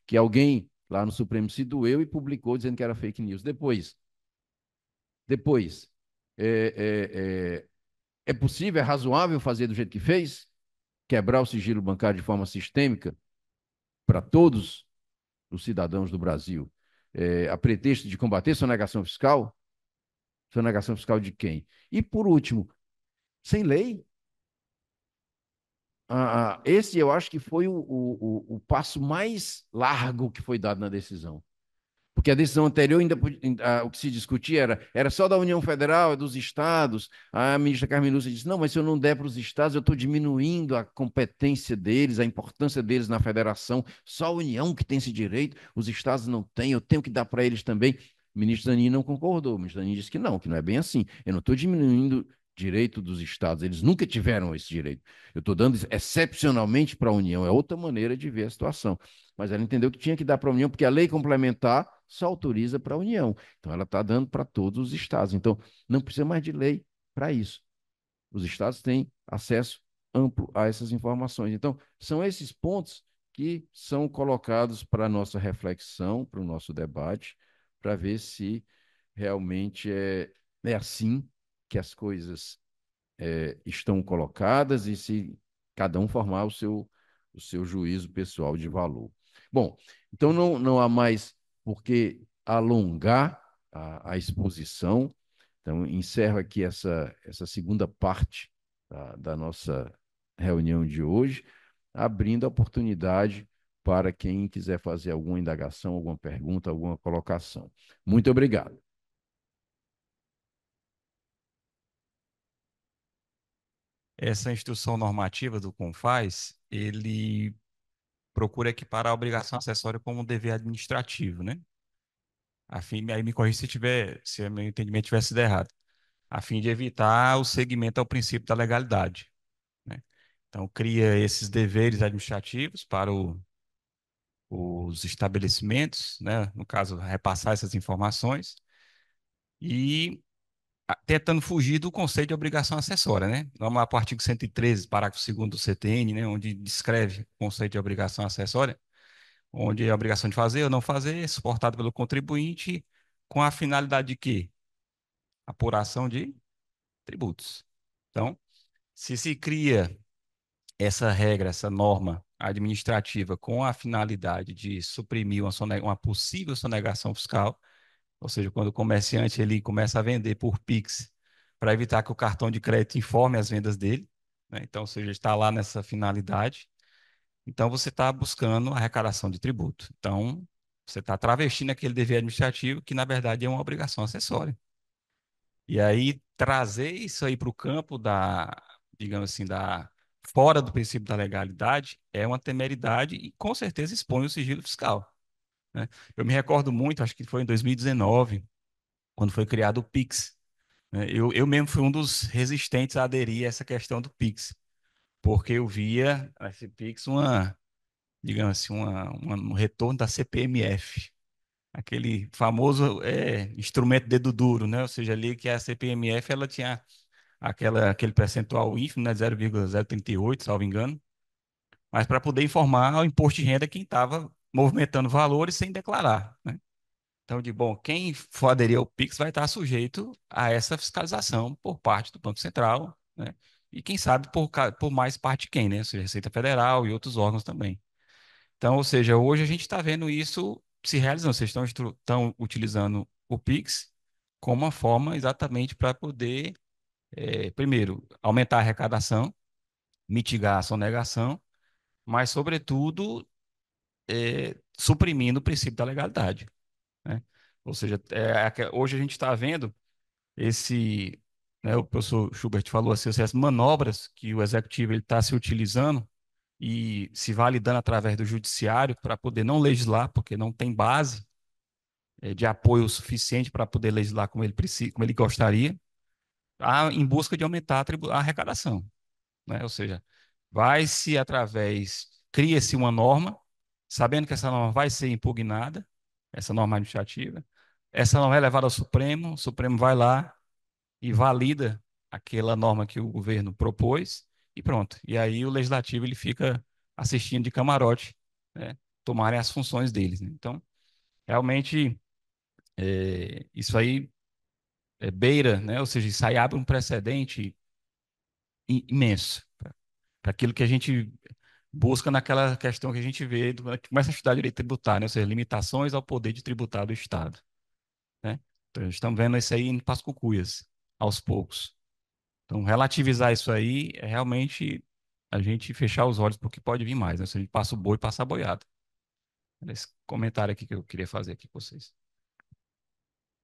que alguém lá no Supremo se doeu e publicou dizendo que era fake news? Depois, é, é possível, é razoável fazer do jeito que fez? Quebrar o sigilo bancário de forma sistêmica para todos os cidadãos do Brasil, a pretexto de combater sonegação fiscal? Sonegação fiscal de quem? E, por último, sem lei? Esse eu acho que foi o passo mais largo que foi dado na decisão. Porque a decisão anterior, o que se discutia era só da União Federal, é dos estados. A ministra Carmen Lúcia disse, não, mas se eu não der para os estados, eu estou diminuindo a competência deles, a importância deles na federação. Só a União que tem esse direito, os estados não têm, eu tenho que dar para eles também. O ministro Zanin não concordou, o ministro Zanin disse que não é bem assim. Eu não estou diminuindo direito dos estados, eles nunca tiveram esse direito. Eu estou dando excepcionalmente para a União, é outra maneira de ver a situação. Mas ela entendeu que tinha que dar para a União, porque a lei complementar só autoriza para a União. Então, ela está dando para todos os estados. Então, não precisa mais de lei para isso. Os estados têm acesso amplo a essas informações. Então, são esses pontos que são colocados para a nossa reflexão, para o nosso debate, para ver se realmente é assim que as coisas estão colocadas e se cada um formar o seu juízo pessoal de valor. Bom, então não há mais por que alongar a exposição. Então, encerro aqui essa segunda parte da nossa reunião de hoje, abrindo a oportunidade para quem quiser fazer alguma indagação, alguma pergunta, alguma colocação. Muito obrigado. Essa instrução normativa do CONFAS, ele procura equiparar a obrigação acessória como um dever administrativo, né? A fim, aí me corrija se o meu entendimento tivesse sido errado, a fim de evitar o segmento ao princípio da legalidade, né? Então, cria esses deveres administrativos para os estabelecimentos, né? No caso, repassar essas informações e tentando fugir do conceito de obrigação acessória, né? Vamos lá para o artigo 113, parágrafo 2º do CTN, né? Onde descreve o conceito de obrigação acessória, onde é a obrigação de fazer ou não fazer é suportada pelo contribuinte com a finalidade de quê? Apuração de tributos. Então, se cria essa regra, essa norma administrativa com a finalidade de suprimir uma possível sonegação fiscal, ou seja, quando o comerciante ele começa a vender por Pix para evitar que o cartão de crédito informe as vendas dele, né? Então, ou seja, está lá nessa finalidade. Então, você está buscando a arrecadação de tributo. Então, você está travestindo aquele dever administrativo que, na verdade, é uma obrigação acessória. E aí, trazer isso aí para o campo da, digamos assim, da fora do princípio da legalidade é uma temeridade e, com certeza, expõe o sigilo fiscal, né? Eu me recordo muito, acho que foi em 2019, quando foi criado o Pix, né? Eu mesmo fui um dos resistentes a aderir a essa questão do Pix, porque eu via nesse Pix digamos assim, um retorno da CPMF, aquele famoso instrumento dedo duro, né? Ou seja, ali que a CPMF ela tinha aquele percentual ínfimo, né? 0,038, salvo engano, mas para poder informar ao imposto de renda quem estava movimentando valores sem declarar, né? Então, bom, quem for aderir ao Pix vai estar sujeito a essa fiscalização por parte do Banco Central, né? E quem sabe por mais parte de quem, né? Ou seja, Receita Federal e outros órgãos também. Então, ou seja, hoje a gente está vendo isso se realizando. Vocês estão utilizando o Pix como uma forma exatamente para poder, primeiro, aumentar a arrecadação, mitigar a sonegação, mas, sobretudo, suprimindo o princípio da legalidade, né? Ou seja, hoje a gente está vendo esse, né, o professor Schubert falou assim, essas manobras que o executivo está se utilizando e se validando através do judiciário para poder não legislar, porque não tem base de apoio suficiente para poder legislar como ele precisa, como ele gostaria, em busca de aumentar a arrecadação, né? Ou seja, cria-se uma norma, sabendo que essa norma vai ser impugnada, essa norma administrativa, essa norma é levada ao Supremo, o Supremo vai lá e valida aquela norma que o governo propôs e pronto. E aí o legislativo ele fica assistindo de camarote, né, tomarem as funções deles, né? Então, realmente, isso aí beira, né? Ou seja, isso aí abre um precedente imenso para aquilo que a gente busca naquela questão que a gente vê, que começa a estudar direito tributário, né? Ou seja, limitações ao poder de tributar do Estado, né? Então, estamos vendo isso aí em Pascucuyas, aos poucos. Então, relativizar isso aí é realmente a gente fechar os olhos para o que pode vir mais, né? Se a gente passa o boi, passa a boiada. Esse comentário aqui que eu queria fazer aqui com vocês.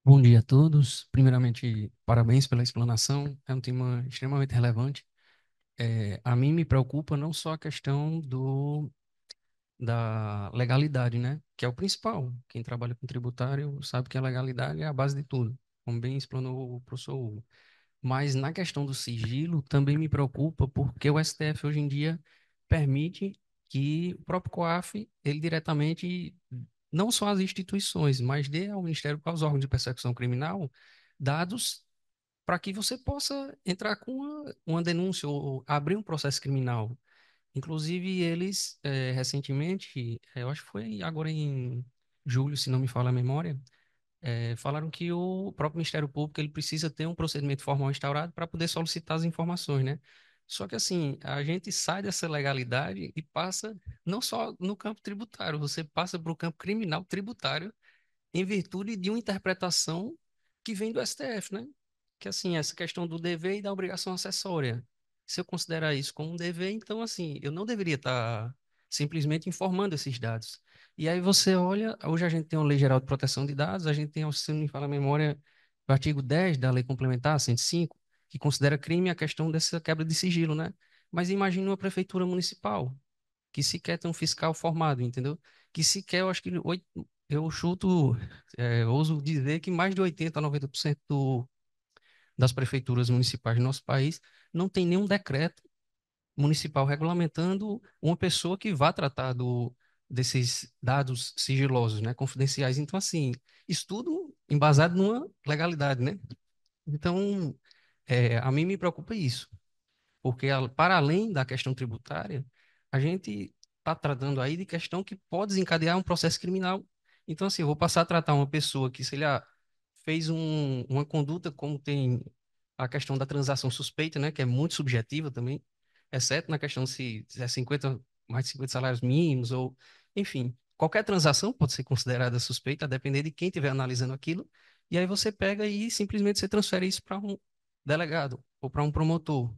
Bom dia a todos. Primeiramente, parabéns pela explanação. É um tema extremamente relevante. A mim me preocupa não só a questão da legalidade, né? Que é o principal. Quem trabalha com tributário sabe que a legalidade é a base de tudo, como bem explanou o professor Hugo. Mas na questão do sigilo também me preocupa porque o STF hoje em dia permite que o próprio COAF, ele diretamente, não só às instituições, mas dê ao Ministério, aos órgãos de persecução criminal, dados para que você possa entrar com uma denúncia ou abrir um processo criminal. Inclusive, eles, recentemente, eu acho que foi agora em julho, se não me falha a memória, falaram que o próprio Ministério Público ele precisa ter um procedimento formal instaurado para poder solicitar as informações, né? Só que assim, a gente sai dessa legalidade e passa não só no campo tributário, você passa para o campo criminal tributário em virtude de uma interpretação que vem do STF, né? Que assim, essa questão do dever e da obrigação acessória. Se eu considerar isso como um dever, então assim, eu não deveria estar simplesmente informando esses dados. E aí você olha, hoje a gente tem uma Lei Geral de Proteção de Dados, a gente tem, se não me falha a memória, o artigo 10 da Lei Complementar 105, que considera crime a questão dessa quebra de sigilo, né? Mas imagine uma prefeitura municipal que sequer tem um fiscal formado, entendeu? Que sequer, eu acho que eu chuto, ouso dizer que mais de 80 a 90% das prefeituras municipais do nosso país não tem nenhum decreto municipal regulamentando uma pessoa que vá tratar desses dados sigilosos, né, confidenciais. Então, assim, isso tudo embasado numa legalidade, né? Então, a mim me preocupa isso, porque para além da questão tributária, a gente está tratando aí de questão que pode desencadear um processo criminal. Então, assim, eu vou passar a tratar uma pessoa que, sei lá, fez uma conduta como tem a questão da transação suspeita, né, que é muito subjetiva também, exceto na questão se é 50, mais de 50 salários mínimos ou, enfim, qualquer transação pode ser considerada suspeita, a depender de quem estiver analisando aquilo, e aí você pega e simplesmente você transfere isso para um delegado ou para um promotor.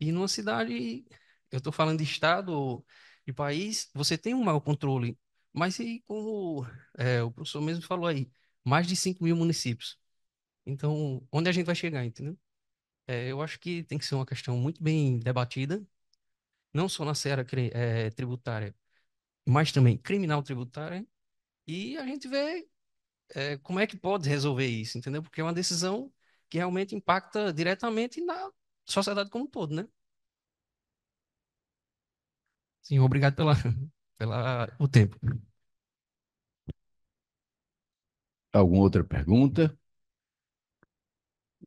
E numa cidade, eu estou falando de estado ou de país, você tem um maior controle, mas e como o professor mesmo falou aí, mais de 5 mil municípios. Então, onde a gente vai chegar, entendeu? Eu acho que tem que ser uma questão muito bem debatida, não só na seara tributária, mas também criminal tributária, e a gente vê como é que pode resolver isso, entendeu? Porque é uma decisão que realmente impacta diretamente na sociedade como um todo, né? Sim, obrigado pela o tempo. Alguma outra pergunta?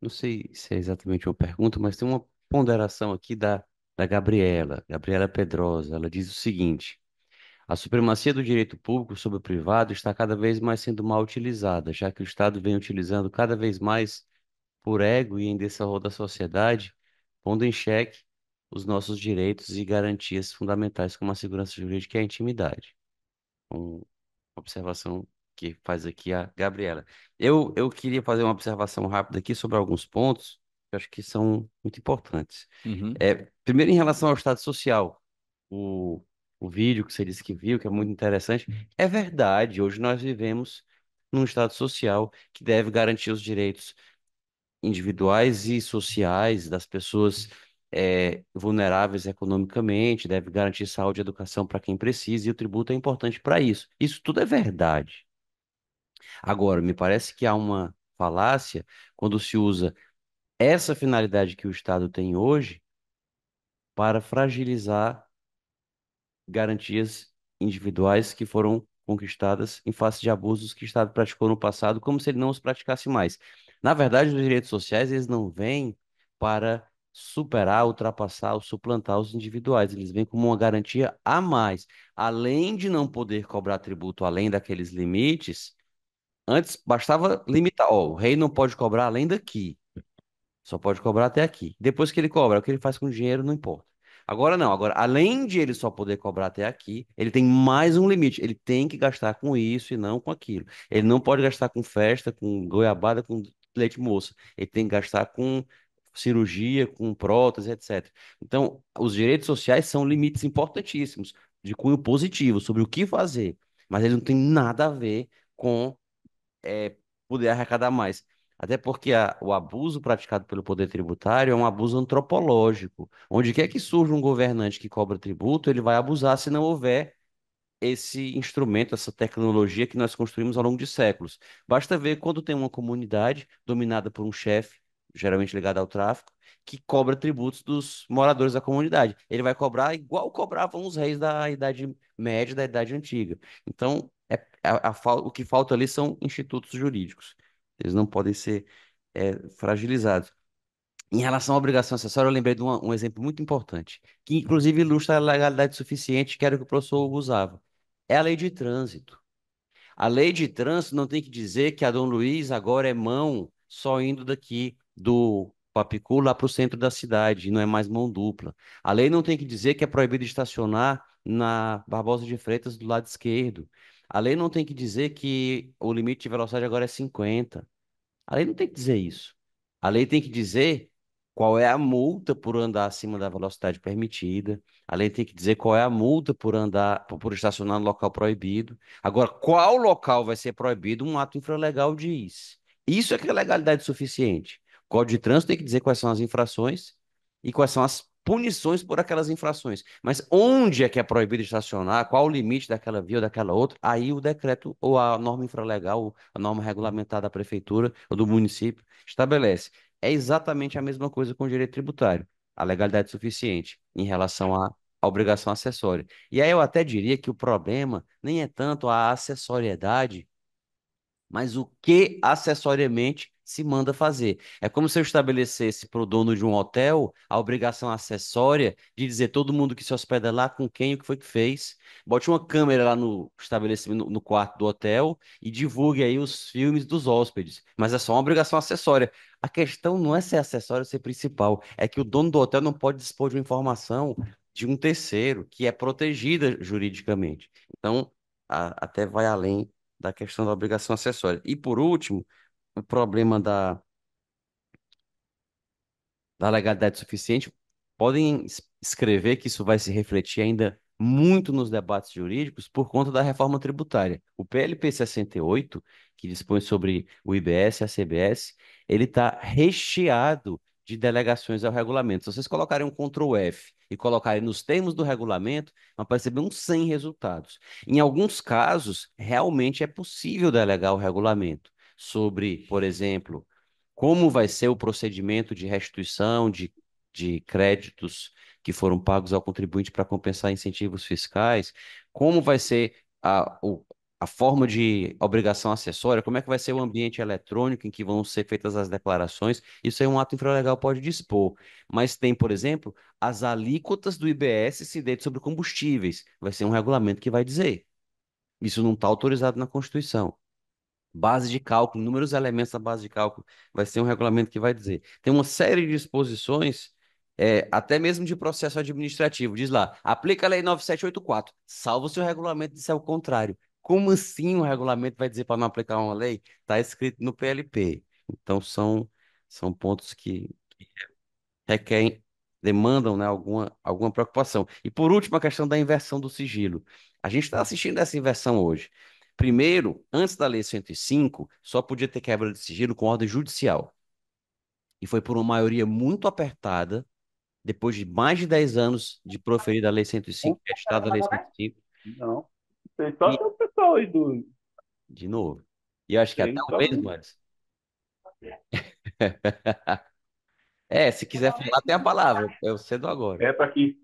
Não sei se é exatamente uma pergunta, mas tem uma ponderação aqui da Gabriela Pedrosa. Ela diz o seguinte: a supremacia do direito público sobre o privado está cada vez mais sendo mal utilizada, já que o Estado vem utilizando cada vez mais por ego e em desfavor da sociedade, pondo em xeque os nossos direitos e garantias fundamentais como a segurança jurídica e a intimidade. Uma observação que faz aqui a Gabriela. Eu queria fazer uma observação rápida aqui sobre alguns pontos que eu acho que são muito importantes. Uhum. Primeiro, em relação ao Estado Social, o, o vídeo que você disse que viu, que é muito interessante, é verdade. Hoje nós vivemos num Estado social que deve garantir os direitos individuais e sociais das pessoas vulneráveis economicamente, deve garantir saúde e educação para quem precisa, e o tributo é importante para isso. Isso tudo é verdade. Agora, me parece que há uma falácia quando se usa essa finalidade que o Estado tem hoje para fragilizar garantias individuais que foram conquistadas em face de abusos que o Estado praticou no passado, como se ele não os praticasse mais. Na verdade, os direitos sociais, eles não vêm para superar, ultrapassar ou suplantar os individuais, eles vêm como uma garantia a mais. Além de não poder cobrar tributo além daqueles limites, antes bastava limitar, ó, o rei não pode cobrar além daqui. Só pode cobrar até aqui. Depois que ele cobra, o que ele faz com o dinheiro não importa. Agora não, agora além de ele só poder cobrar até aqui, ele tem mais um limite. Ele tem que gastar com isso e não com aquilo. Ele não pode gastar com festa, com goiabada, com leite moça. Ele tem que gastar com cirurgia, com prótese, etc. Então, os direitos sociais são limites importantíssimos, de cunho positivo, sobre o que fazer. Mas eles não têm nada a ver com poder arrecadar mais. Até porque o abuso praticado pelo poder tributário é um abuso antropológico. Onde quer que surja um governante que cobra tributo, ele vai abusar se não houver esse instrumento, essa tecnologia que nós construímos ao longo de séculos. Basta ver quando tem uma comunidade dominada por um chefe, geralmente ligado ao tráfico, que cobra tributos dos moradores da comunidade. Ele vai cobrar igual cobravam os reis da Idade Média, da Idade Antiga. Então, o que falta ali são institutos jurídicos. Eles não podem ser fragilizados. Em relação à obrigação acessória, eu lembrei de um exemplo muito importante, que inclusive ilustra a legalidade suficiente, que era o que o professor Hugo usava. É a lei de trânsito. A lei de trânsito não tem que dizer que a Dom Luiz agora é mão só indo daqui do Papicu lá para o centro da cidade, e não é mais mão dupla. A lei não tem que dizer que é proibido estacionar na Barbosa de Freitas do lado esquerdo. A lei não tem que dizer que o limite de velocidade agora é 50. A lei não tem que dizer isso. A lei tem que dizer qual é a multa por andar acima da velocidade permitida. A lei tem que dizer qual é a multa por andar, por estacionar no local proibido. Agora, qual local vai ser proibido, um ato infralegal diz. Isso é que é legalidade suficiente. O Código de Trânsito tem que dizer quais são as infrações e quais são as punições por aquelas infrações. Mas onde é que é proibido estacionar, qual o limite daquela via ou daquela outra, aí o decreto ou a norma infralegal, ou a norma regulamentar da prefeitura ou do município estabelece. É exatamente a mesma coisa com o direito tributário. a legalidade suficiente em relação à obrigação acessória. E aí eu até diria que o problema nem é tanto a acessoriedade, mas o que acessoriamente se manda fazer. É como se eu estabelecesse para o dono de um hotel a obrigação acessória de dizer todo mundo que se hospeda lá com quem e o que foi que fez. Bote uma câmera lá no estabelecimento, no quarto do hotel e divulgue aí os filmes dos hóspedes. Mas é só uma obrigação acessória. A questão não é ser acessória ou ser principal, é que o dono do hotel não pode dispor de uma informação de um terceiro que é protegida juridicamente. Então, até vai além da questão da obrigação acessória. E por último, o problema da legalidade suficiente, podem escrever que isso vai se refletir ainda muito nos debates jurídicos por conta da reforma tributária. O PLP 68, que dispõe sobre o IBS e a CBS, ele está recheado de delegações ao regulamento. Se vocês colocarem um Ctrl F e colocarem nos termos do regulamento, vão perceber uns 100 resultados. Em alguns casos, realmente é possível delegar o regulamento sobre, por exemplo, como vai ser o procedimento de restituição de créditos que foram pagos ao contribuinte para compensar incentivos fiscais, como vai ser a forma de obrigação acessória, como é que vai ser o ambiente eletrônico em que vão ser feitas as declarações, isso aí um ato infralegal pode dispor. Mas tem, por exemplo, as alíquotas do IBS incidentes sobre combustíveis, vai ser um regulamento que vai dizer. Isso não está autorizado na Constituição. Base de cálculo, inúmeros elementos da base de cálculo, vai ser um regulamento que vai dizer. Tem uma série de disposições, até mesmo de processo administrativo. Diz lá, aplica a Lei 9784, salvo se o regulamento disser o contrário. Como assim o regulamento vai dizer para não aplicar uma lei? Está escrito no PLP. Então, são pontos que requerem, demandam, né, alguma preocupação. E por último, a questão da inversão do sigilo. A gente está assistindo essa inversão hoje. Primeiro, antes da Lei 105, só podia ter quebra de sigilo com ordem judicial. E foi por uma maioria muito apertada, depois de mais de 10 anos de proferida a Lei 105, editada a Lei 105, Não. Tem só e, o pessoal aí do. de novo, e eu acho que até Tem o só. mesmo, Alisson. É, se quiser falar, tem a palavra, eu cedo agora. É para aqui.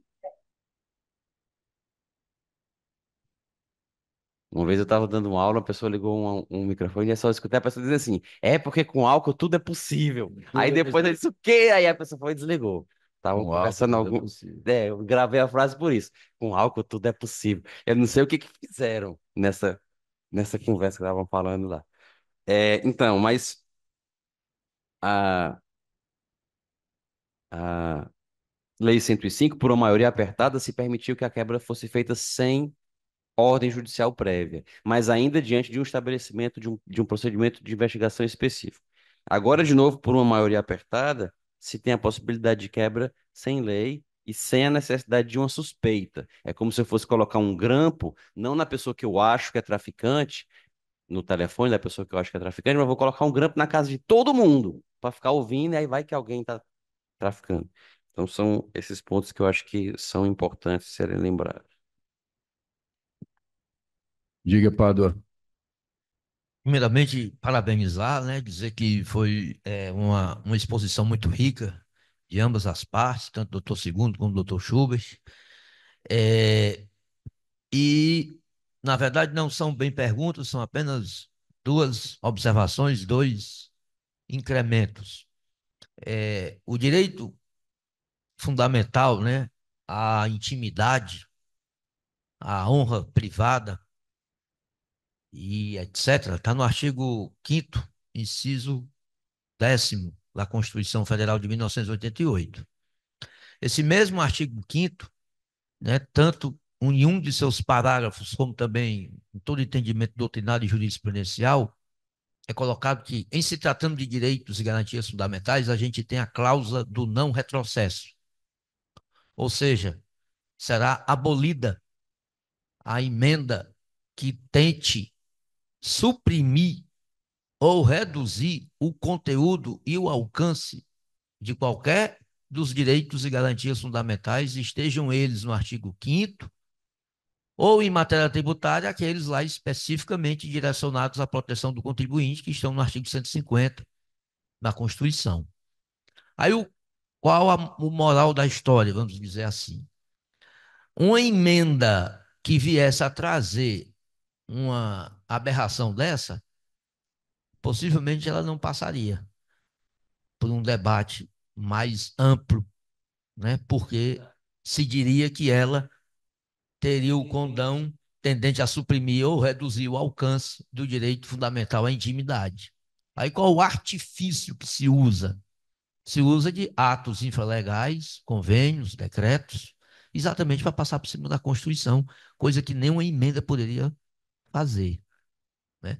Uma vez eu estava dando uma aula, a pessoa ligou um microfone e eu só escutei a pessoa dizer assim: é porque com álcool tudo é possível. Aí depois eu disse o quê? Aí a pessoa foi e desligou. Estavam Com álcool conversando tudo é algum. possível. É, eu gravei a frase por isso. Com álcool tudo é possível. Eu não sei o que que fizeram nessa conversa que estavam falando lá. Então, mas a, a Lei 105, por uma maioria apertada, se permitiu que a quebra fosse feita sem ordem judicial prévia, mas ainda diante de um estabelecimento de um procedimento de investigação específico. Agora, de novo, por uma maioria apertada, se tem a possibilidade de quebra sem lei e sem a necessidade de uma suspeita. É como se eu fosse colocar um grampo, não na pessoa que eu acho que é traficante, no telefone da pessoa que eu acho que é traficante, mas vou colocar um grampo na casa de todo mundo, para ficar ouvindo, e aí vai que alguém está traficando. Então, são esses pontos que eu acho que são importantes serem lembrados. Diga, Padua. Primeiramente, parabenizar, né? Dizer que foi uma exposição muito rica de ambas as partes, tanto do doutor Segundo como do doutor Schubert. É, e, na verdade, não são bem perguntas, são apenas duas observações, dois incrementos. O direito fundamental, né? À intimidade, à honra privada e etc., está no artigo 5º, inciso 10º da Constituição Federal de 1988. Esse mesmo artigo 5º, né, tanto em um de seus parágrafos, como também em todo entendimento doutrinário e jurisprudencial, é colocado que, em se tratando de direitos e garantias fundamentais, a gente tem a cláusula do não retrocesso. Ou seja, será abolida a emenda que tente suprimir ou reduzir o conteúdo e o alcance de qualquer dos direitos e garantias fundamentais, estejam eles no artigo 5º ou em matéria tributária, aqueles lá especificamente direcionados à proteção do contribuinte, que estão no artigo 150 da Constituição. Aí qual o moral da história, vamos dizer assim? Uma emenda que viesse a trazer uma aberração dessa, possivelmente ela não passaria por um debate mais amplo, né? Porque se diria que ela teria o condão tendente a suprimir ou reduzir o alcance do direito fundamental à intimidade. Aí qual o artifício que se usa? Se usa de atos infralegais, convênios, decretos, exatamente para passar por cima da Constituição, coisa que nenhuma emenda poderia fazer, né?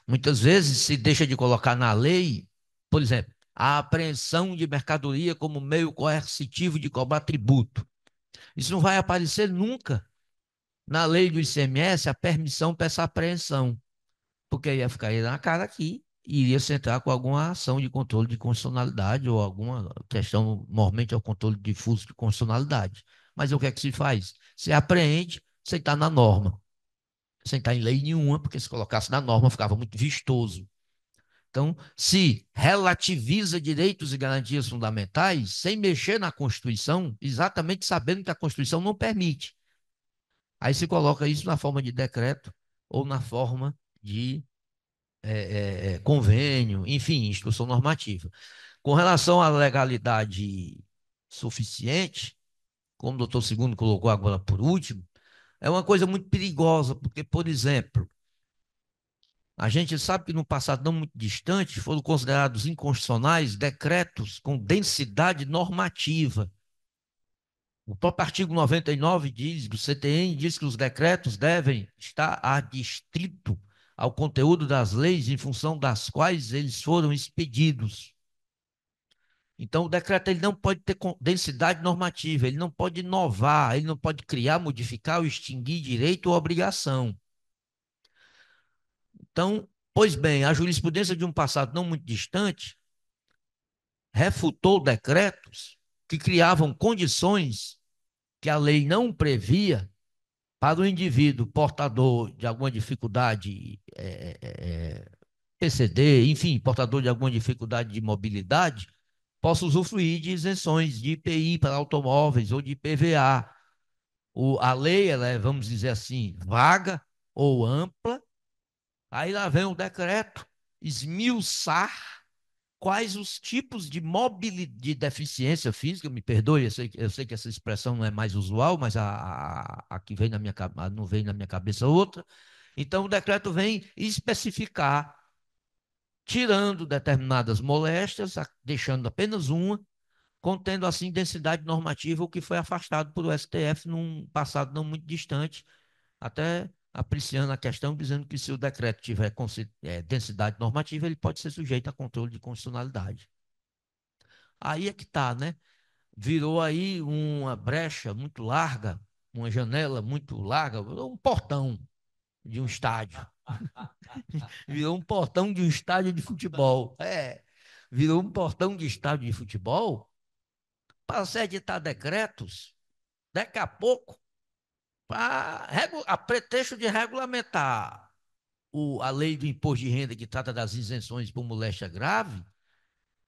Muitas vezes se deixa de colocar na lei, por exemplo, a apreensão de mercadoria como meio coercitivo de cobrar tributo. Isso não vai aparecer nunca na lei do ICMS, a permissão para essa apreensão, porque ia ficar aí na cara aqui e iria se entrar com alguma ação de controle de constitucionalidade ou alguma questão, normalmente é o controle difuso de constitucionalidade. Mas o que é que se faz? Se apreende sem estar na norma, sem estar em lei nenhuma, porque se colocasse na norma ficava muito vistoso. Então, se relativiza direitos e garantias fundamentais sem mexer na Constituição, exatamente sabendo que a Constituição não permite. Aí se coloca isso na forma de decreto ou na forma de convênio, enfim, instrução normativa. Com relação à legalidade suficiente, como o doutor Segundo colocou agora por último, é uma coisa muito perigosa, porque, por exemplo, a gente sabe que no passado não muito distante foram considerados inconstitucionais decretos com densidade normativa. O próprio artigo 99 do CTN diz que os decretos devem estar adstrito ao conteúdo das leis em função das quais eles foram expedidos. Então, o decreto ele não pode ter densidade normativa, ele não pode inovar, ele não pode criar, modificar ou extinguir direito ou obrigação. Então, pois bem, a jurisprudência de um passado não muito distante refutou decretos que criavam condições que a lei não previa para o indivíduo portador de alguma dificuldade, PCD, enfim, portador de alguma dificuldade de mobilidade, possa usufruir de isenções de IPI para automóveis ou de IPVA. A lei, ela é, vamos dizer assim, vaga ou ampla, aí lá vem o decreto esmiuçar quais os tipos de mobilidade, de deficiência física, me perdoe, eu sei que essa expressão não é mais usual, mas a que vem na minha, não vem na minha cabeça outra. Então, o decreto vem especificar, tirando determinadas moléstias, deixando apenas uma, contendo assim densidade normativa, o que foi afastado por o STF num passado não muito distante, até apreciando a questão, dizendo que se o decreto tiver densidade normativa, ele pode ser sujeito a controle de constitucionalidade. Aí é que está, né? Virou aí uma brecha muito larga, uma janela muito larga, um portão de um estádio. Virou um portão de um estádio de futebol. Virou um portão de estádio de futebol para se editar decretos, daqui a pouco, a pretexto de regulamentar a lei do imposto de renda que trata das isenções por moléstia grave,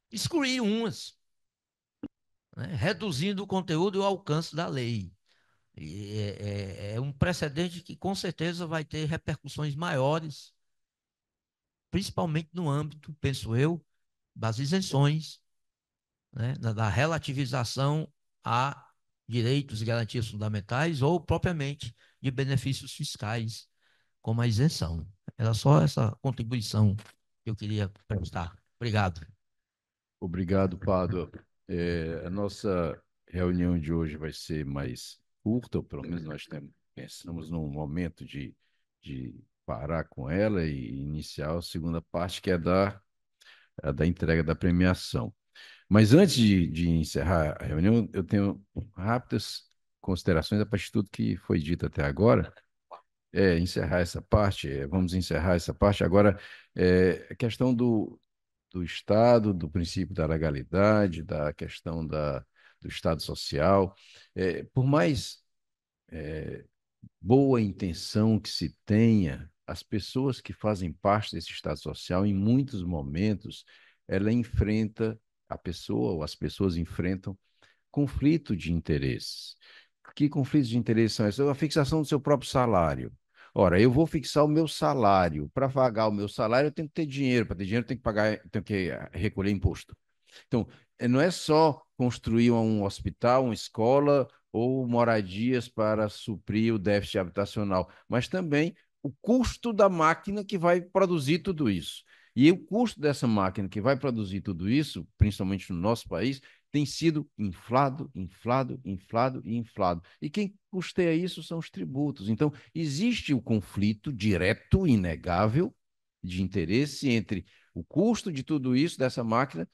excluir umas, né, reduzindo o conteúdo e o alcance da lei. É um precedente que com certeza vai ter repercussões maiores, principalmente no âmbito, penso eu, das isenções, né, da relativização a direitos e garantias fundamentais ou propriamente de benefícios fiscais, como a isenção. Era só essa contribuição que eu queria prestar. Obrigado. Obrigado, Pado. A nossa reunião de hoje vai ser mais curta, ou pelo menos pensamos num momento de parar com ela e iniciar a segunda parte, que é a da entrega da premiação. Mas antes de encerrar a reunião, eu tenho rápidas considerações a partir de tudo que foi dito até agora. Encerrar essa parte, vamos encerrar essa parte. Agora, a questão do Estado, do princípio da legalidade, da questão do Estado social. Por mais boa intenção que se tenha, as pessoas que fazem parte desse Estado social, em muitos momentos, ela enfrenta a pessoa ou as pessoas enfrentam conflito de interesses. Que conflitos de interesse são esses? A fixação do seu próprio salário. Ora, eu vou fixar o meu salário. Para pagar o meu salário, eu tenho que ter dinheiro. Para ter dinheiro, eu tenho que pagar, tenho que recolher imposto. Então, não é só construir um hospital, uma escola ou moradias para suprir o déficit habitacional, mas também o custo da máquina que vai produzir tudo isso. E o custo dessa máquina que vai produzir tudo isso, principalmente no nosso país, tem sido inflado, inflado, inflado e inflado. E quem custeia isso são os tributos. Então, existe o conflito direto, inegável, de interesse entre o custo de tudo isso, dessa máquina,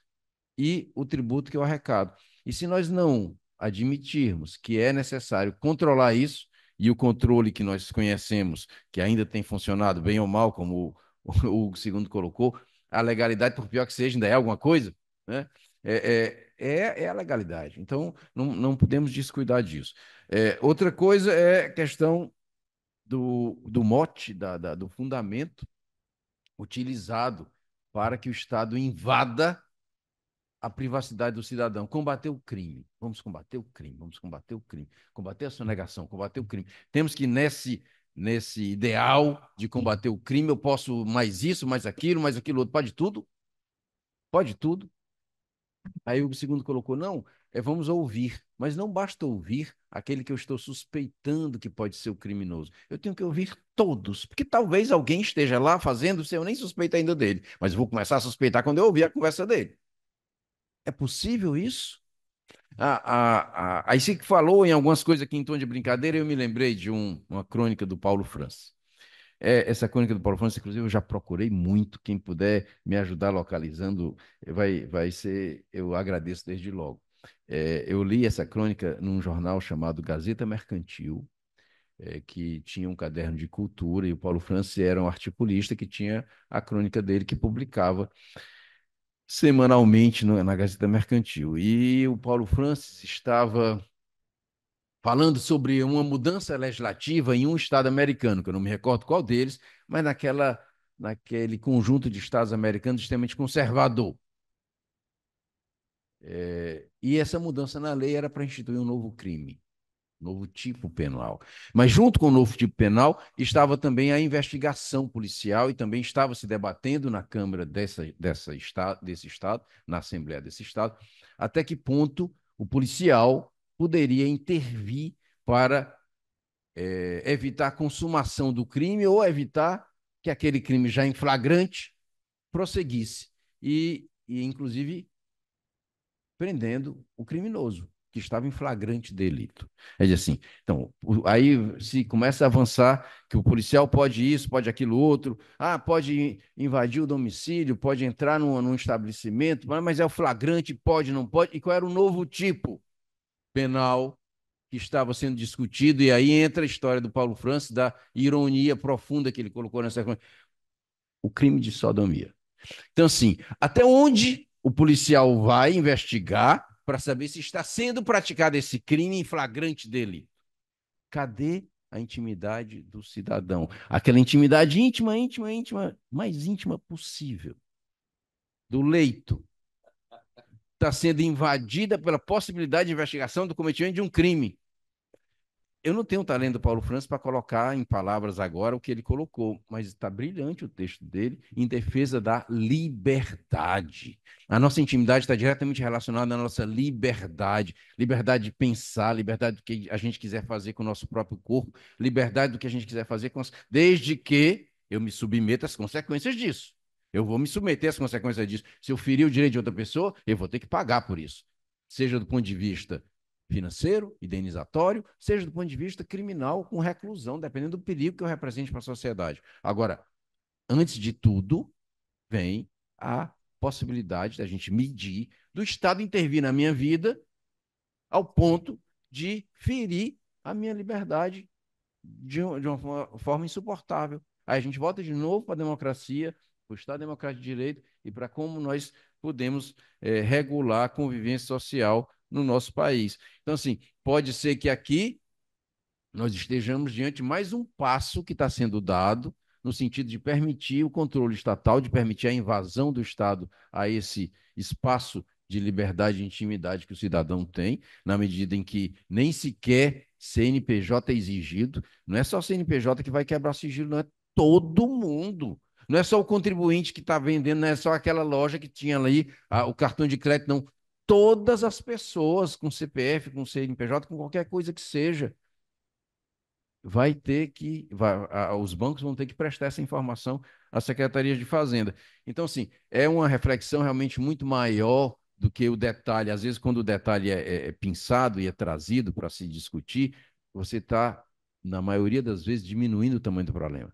e o tributo que eu arrecado. E se nós não admitirmos que é necessário controlar isso, e o controle que nós conhecemos, que ainda tem funcionado bem ou mal, como o Hugo segundo colocou, a legalidade, por pior que seja, ainda é alguma coisa, né? É a legalidade. Então, não podemos descuidar disso. Outra coisa é a questão do mote, do fundamento utilizado para que o Estado invada a privacidade do cidadão, combater o crime. Vamos combater o crime, vamos combater o crime, combater a sonegação, combater o crime. Temos que, nesse ideal de combater o crime, eu posso mais isso, mais aquilo outro. Pode tudo? Pode tudo. Aí o segundo colocou, não, vamos ouvir, mas não basta ouvir aquele que eu estou suspeitando que pode ser o criminoso. Eu tenho que ouvir todos, porque talvez alguém esteja lá fazendo, se eu nem suspeito ainda dele, mas vou começar a suspeitar quando eu ouvir a conversa dele. É possível isso? Aí você que falou em algumas coisas aqui em tom de brincadeira, eu me lembrei de uma crônica do Paulo França. Essa crônica do Paulo França, inclusive, eu já procurei muito. Quem puder me ajudar localizando, vai ser, eu agradeço desde logo. Eu li essa crônica num jornal chamado Gazeta Mercantil, que tinha um caderno de cultura, e o Paulo França era um articulista que tinha a crônica dele que publicava semanalmente na Gazeta Mercantil. E o Paulo Francis estava falando sobre uma mudança legislativa em um estado americano, que eu não me recordo qual deles, mas naquele conjunto de estados americanos extremamente conservador. E essa mudança na lei era para instituir um novo crime, novo tipo penal. Mas junto com o novo tipo penal estava também a investigação policial e também estava se debatendo na Câmara desse estado, na Assembleia desse estado, até que ponto o policial poderia intervir para evitar a consumação do crime ou evitar que aquele crime já em flagrante prosseguisse inclusive, prendendo o criminoso que estava em flagrante delito. É assim, então, aí se começa a avançar que o policial pode isso, pode aquilo outro, pode invadir o domicílio, pode entrar num estabelecimento, mas é o flagrante, pode, não pode, e qual era o novo tipo penal que estava sendo discutido, e aí entra a história do Paulo Francis, da ironia profunda que ele colocou nessa coisa, o crime de sodomia. Então, assim, até onde o policial vai investigar para saber se está sendo praticado esse crime em flagrante delito? Cadê a intimidade do cidadão? Aquela intimidade íntima, íntima, íntima, mais íntima possível. Do leito. Está sendo invadida pela possibilidade de investigação do cometimento de um crime. Eu não tenho o talento do Paulo Francis para colocar em palavras agora o que ele colocou, mas está brilhante o texto dele em defesa da liberdade. A nossa intimidade está diretamente relacionada à nossa liberdade. Liberdade de pensar, liberdade do que a gente quiser fazer com o nosso próprio corpo, liberdade do que a gente quiser fazer desde que eu me submeta às consequências disso. Eu vou me submeter às consequências disso. Se eu ferir o direito de outra pessoa, eu vou ter que pagar por isso. Seja do ponto de vista financeiro, indenizatório, seja do ponto de vista criminal, com reclusão, dependendo do perigo que eu represente para a sociedade. Agora, antes de tudo, vem a possibilidade da gente medir, do Estado intervir na minha vida ao ponto de ferir a minha liberdade de uma forma insuportável. Aí a gente volta de novo para a democracia, para o Estado Democrático de Direito e para como nós podemos regular a convivência social no nosso país. Então, assim, pode ser que aqui nós estejamos diante de mais um passo que está sendo dado no sentido de permitir o controle estatal, de permitir a invasão do Estado a esse espaço de liberdade e intimidade que o cidadão tem, na medida em que nem sequer CNPJ é exigido. Não é só CNPJ que vai quebrar sigilo, não é todo mundo. Não é só o contribuinte que está vendendo, não é só aquela loja que tinha ali o cartão de crédito, não. Todas as pessoas com CPF, com CNPJ, com qualquer coisa que seja, os bancos vão ter que prestar essa informação às secretarias de Fazenda. Então, assim, é uma reflexão realmente muito maior do que o detalhe. Às vezes, quando o detalhe é pensado e é trazido para se discutir, você está, na maioria das vezes, diminuindo o tamanho do problema.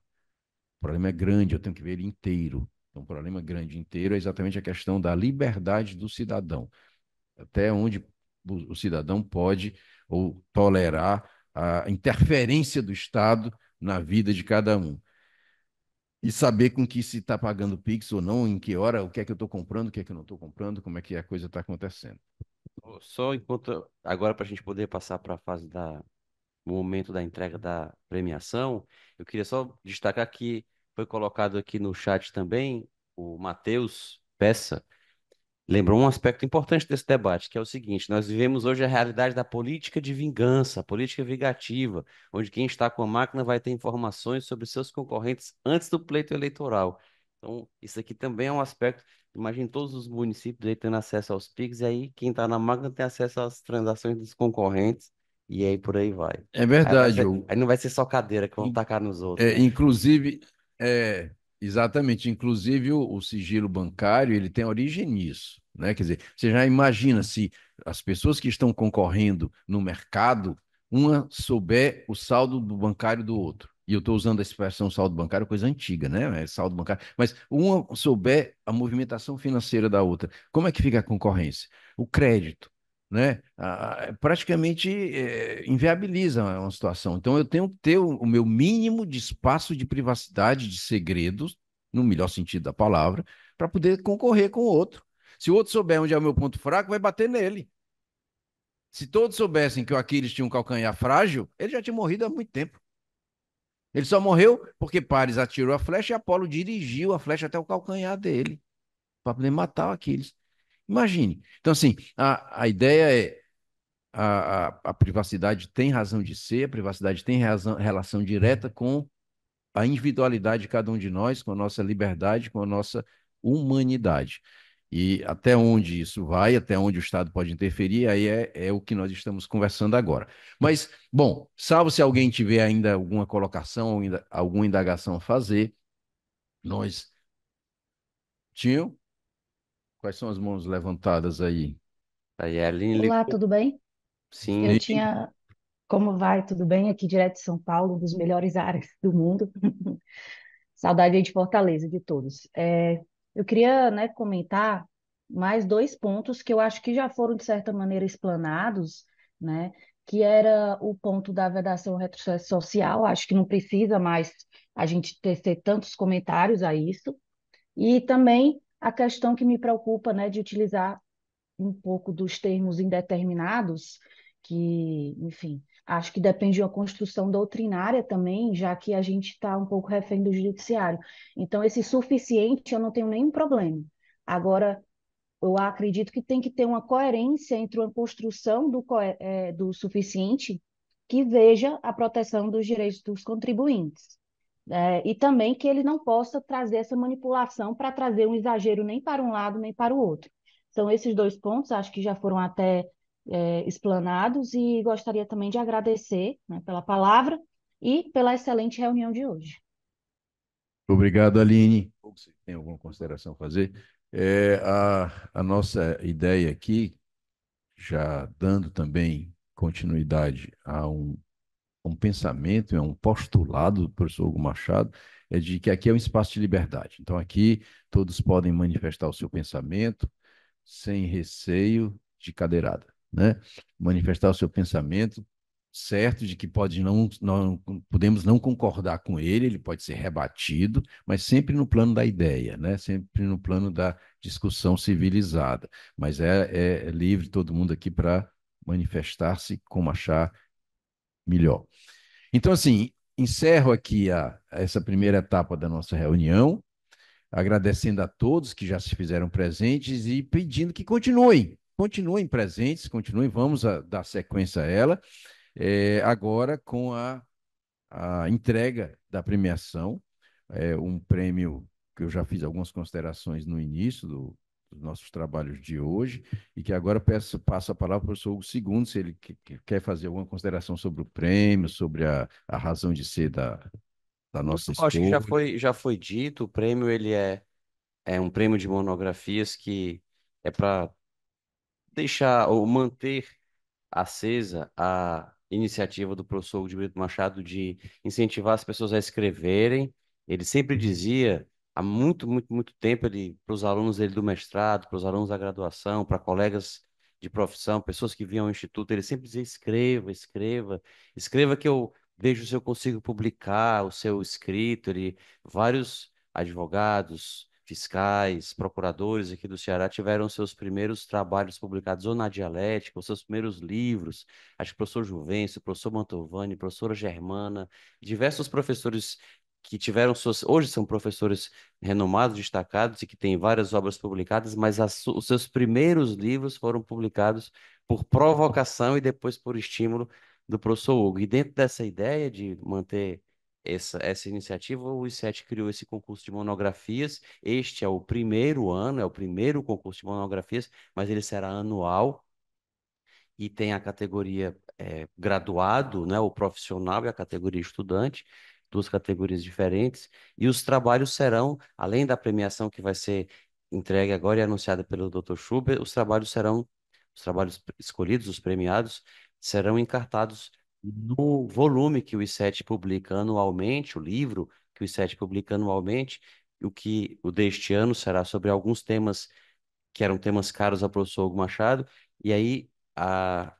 O problema é grande, eu tenho que ver ele inteiro. Então, o problema grande inteiro é exatamente a questão da liberdade do cidadão. Até onde o cidadão pode ou tolerar a interferência do Estado na vida de cada um. E saber com que se está pagando Pix ou não, em que hora, o que é que eu estou comprando, o que é que eu não estou comprando, como é que a coisa está acontecendo. Só enquanto agora para a gente poder passar para a fase o momento da entrega da premiação, eu queria só destacar que foi colocado aqui no chat também o Matheus Peça lembrou um aspecto importante desse debate, que é o seguinte: nós vivemos hoje a realidade da política de vingança, a política vingativa, onde quem está com a máquina vai ter informações sobre seus concorrentes antes do pleito eleitoral. Então, isso aqui também é um aspecto. Imagine todos os municípios aí tendo acesso aos PIX, e aí quem está na máquina tem acesso às transações dos concorrentes, e aí por aí vai. É verdade, Aí não vai ser só cadeira que vão tacar nos outros, né? inclusive, exatamente, inclusive o sigilo bancário, ele tem origem nisso, né? Quer dizer, você já imagina se as pessoas que estão concorrendo no mercado, uma souber o saldo do bancário do outro. E eu estou usando a expressão saldo bancário, coisa antiga, né? É saldo bancário. Mas uma souber a movimentação financeira da outra. Como é que fica a concorrência? O crédito, né? Praticamente inviabiliza uma situação. Então, eu tenho que ter o meu mínimo de espaço de privacidade, de segredos, no melhor sentido da palavra, para poder concorrer com o outro. Se o outro souber onde é o meu ponto fraco, vai bater nele. Se todos soubessem que o Aquiles tinha um calcanhar frágil, ele já tinha morrido há muito tempo. Ele só morreu porque Paris atirou a flecha e Apolo dirigiu a flecha até o calcanhar dele, para poder matar o Aquiles. Imagine. Então, assim, a ideia é a privacidade tem razão de ser, a privacidade tem relação direta com a individualidade de cada um de nós, com a nossa liberdade, com a nossa humanidade. E até onde isso vai, até onde o Estado pode interferir, aí é o que nós estamos conversando agora. Mas, bom, salvo se alguém tiver ainda alguma colocação, ainda, alguma indagação a fazer, nós. Tinham? Quais são as mãos levantadas aí? Aí a Aline Olá, ligou. tudo bem? Sim, Eu tinha. Como vai? Tudo bem? Aqui direto de São Paulo, um dos melhores áreas do mundo. Saudade aí de Fortaleza, de todos. Eu queria, né, comentar mais dois pontos que eu acho que já foram, de certa maneira, explanados, né? Que era o ponto da vedação ao retrocesso social. Acho que não precisa mais a gente tecer tantos comentários a isso. E também a questão que me preocupa, né, de utilizar um pouco dos termos indeterminados, que, enfim, acho que depende de uma construção doutrinária também, já que a gente está um pouco refém do judiciário. Então, esse suficiente eu não tenho nenhum problema. Agora, eu acredito que tem que ter uma coerência entre uma construção do suficiente que veja a proteção dos direitos dos contribuintes. E também que ele não possa trazer essa manipulação para trazer um exagero nem para um lado nem para o outro. São esses dois pontos, acho que já foram até explanados, e gostaria também de agradecer, né, pela palavra e pela excelente reunião de hoje. Obrigado, Aline. Você tem alguma consideração a fazer? A nossa ideia aqui, já dando também continuidade a um pensamento, a um postulado do professor Hugo Machado, é de que aqui é um espaço de liberdade. Então, aqui todos podem manifestar o seu pensamento sem receio de cadeirada, né? Manifestar o seu pensamento certo de que não podemos não concordar com ele pode ser rebatido, mas sempre no plano da ideia, né? Sempre no plano da discussão civilizada. Mas é livre todo mundo aqui para manifestar-se como achar melhor. Então, assim, encerro aqui essa primeira etapa da nossa reunião. agradecendo a todos que já se fizeram presentes e pedindo que continuem presentes, continuem, vamos dar sequência a ela, agora com a entrega da premiação, um prêmio que eu já fiz algumas considerações no início dos nossos trabalhos de hoje, e que agora passo a palavra para o professor Hugo Segundo, se ele quer fazer alguma consideração sobre o prêmio, sobre a razão de ser da nossa Acho que escolha. já foi dito, o prêmio ele é um prêmio de monografias que é para deixar ou manter acesa a iniciativa do professor Hugo de Brito Machado de incentivar as pessoas a escreverem. Ele sempre dizia, há muito tempo, para os alunos dele do mestrado, para os alunos da graduação, para colegas de profissão, pessoas que vinham ao instituto, ele sempre dizia: escreva, escreva, escreva que eu vejo se eu consigo publicar o seu escrito. Vários advogados, fiscais, procuradores aqui do Ceará tiveram seus primeiros trabalhos publicados ou na Dialética, os seus primeiros livros. Acho que o professor Juvencio, o professor Mantovani, a professora Germana, diversos professores que tiveram suas, hoje são professores renomados, destacados e que têm várias obras publicadas, mas os seus primeiros livros foram publicados por provocação e depois por estímulo do professor Hugo. E dentro dessa ideia de manter essa iniciativa, o I7 criou esse concurso de monografias. Este é o primeiro ano, é o primeiro concurso de monografias, mas ele será anual e tem a categoria graduado, né, o profissional e a categoria estudante, duas categorias diferentes. E os trabalhos serão, além da premiação que vai ser entregue agora e anunciada pelo Dr. Schubert, os trabalhos escolhidos, os premiados, serão encartados no volume que o I7 publica anualmente, o livro que o I7 publica anualmente. O deste ano será sobre alguns temas que eram temas caros ao professor Hugo Machado, e aí a,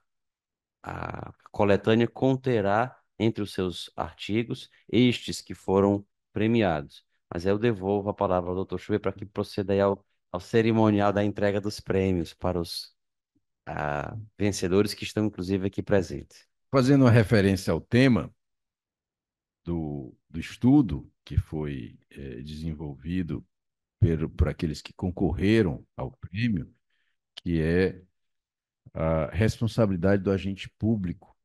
a coletânea conterá entre os seus artigos estes que foram premiados. Mas aí eu devolvo a palavra ao doutor Chuve para que proceda aí ao cerimonial da entrega dos prêmios para os vencedores que estão, inclusive, aqui presentes. Fazendo uma referência ao tema do estudo que foi desenvolvido por aqueles que concorreram ao prêmio, que é a responsabilidade do agente público,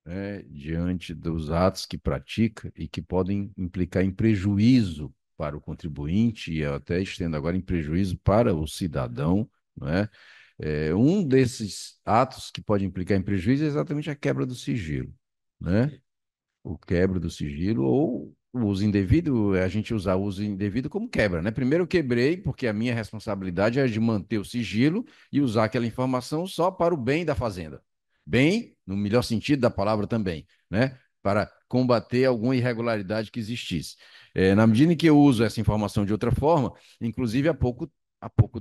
né, diante dos atos que pratica e que podem implicar em prejuízo para o contribuinte e eu até estendo agora em prejuízo para o cidadão, né? Um desses atos que pode implicar em prejuízo é exatamente a quebra do sigilo, né? O quebra do sigilo ou o uso indevido, a gente usar o uso indevido como quebra, né? Primeiro eu quebrei porque a minha responsabilidade é de manter o sigilo e usar aquela informação só para o bem da fazenda. Bem, no melhor sentido da palavra também, né? Para combater alguma irregularidade que existisse. Na medida em que eu uso essa informação de outra forma, inclusive há pouco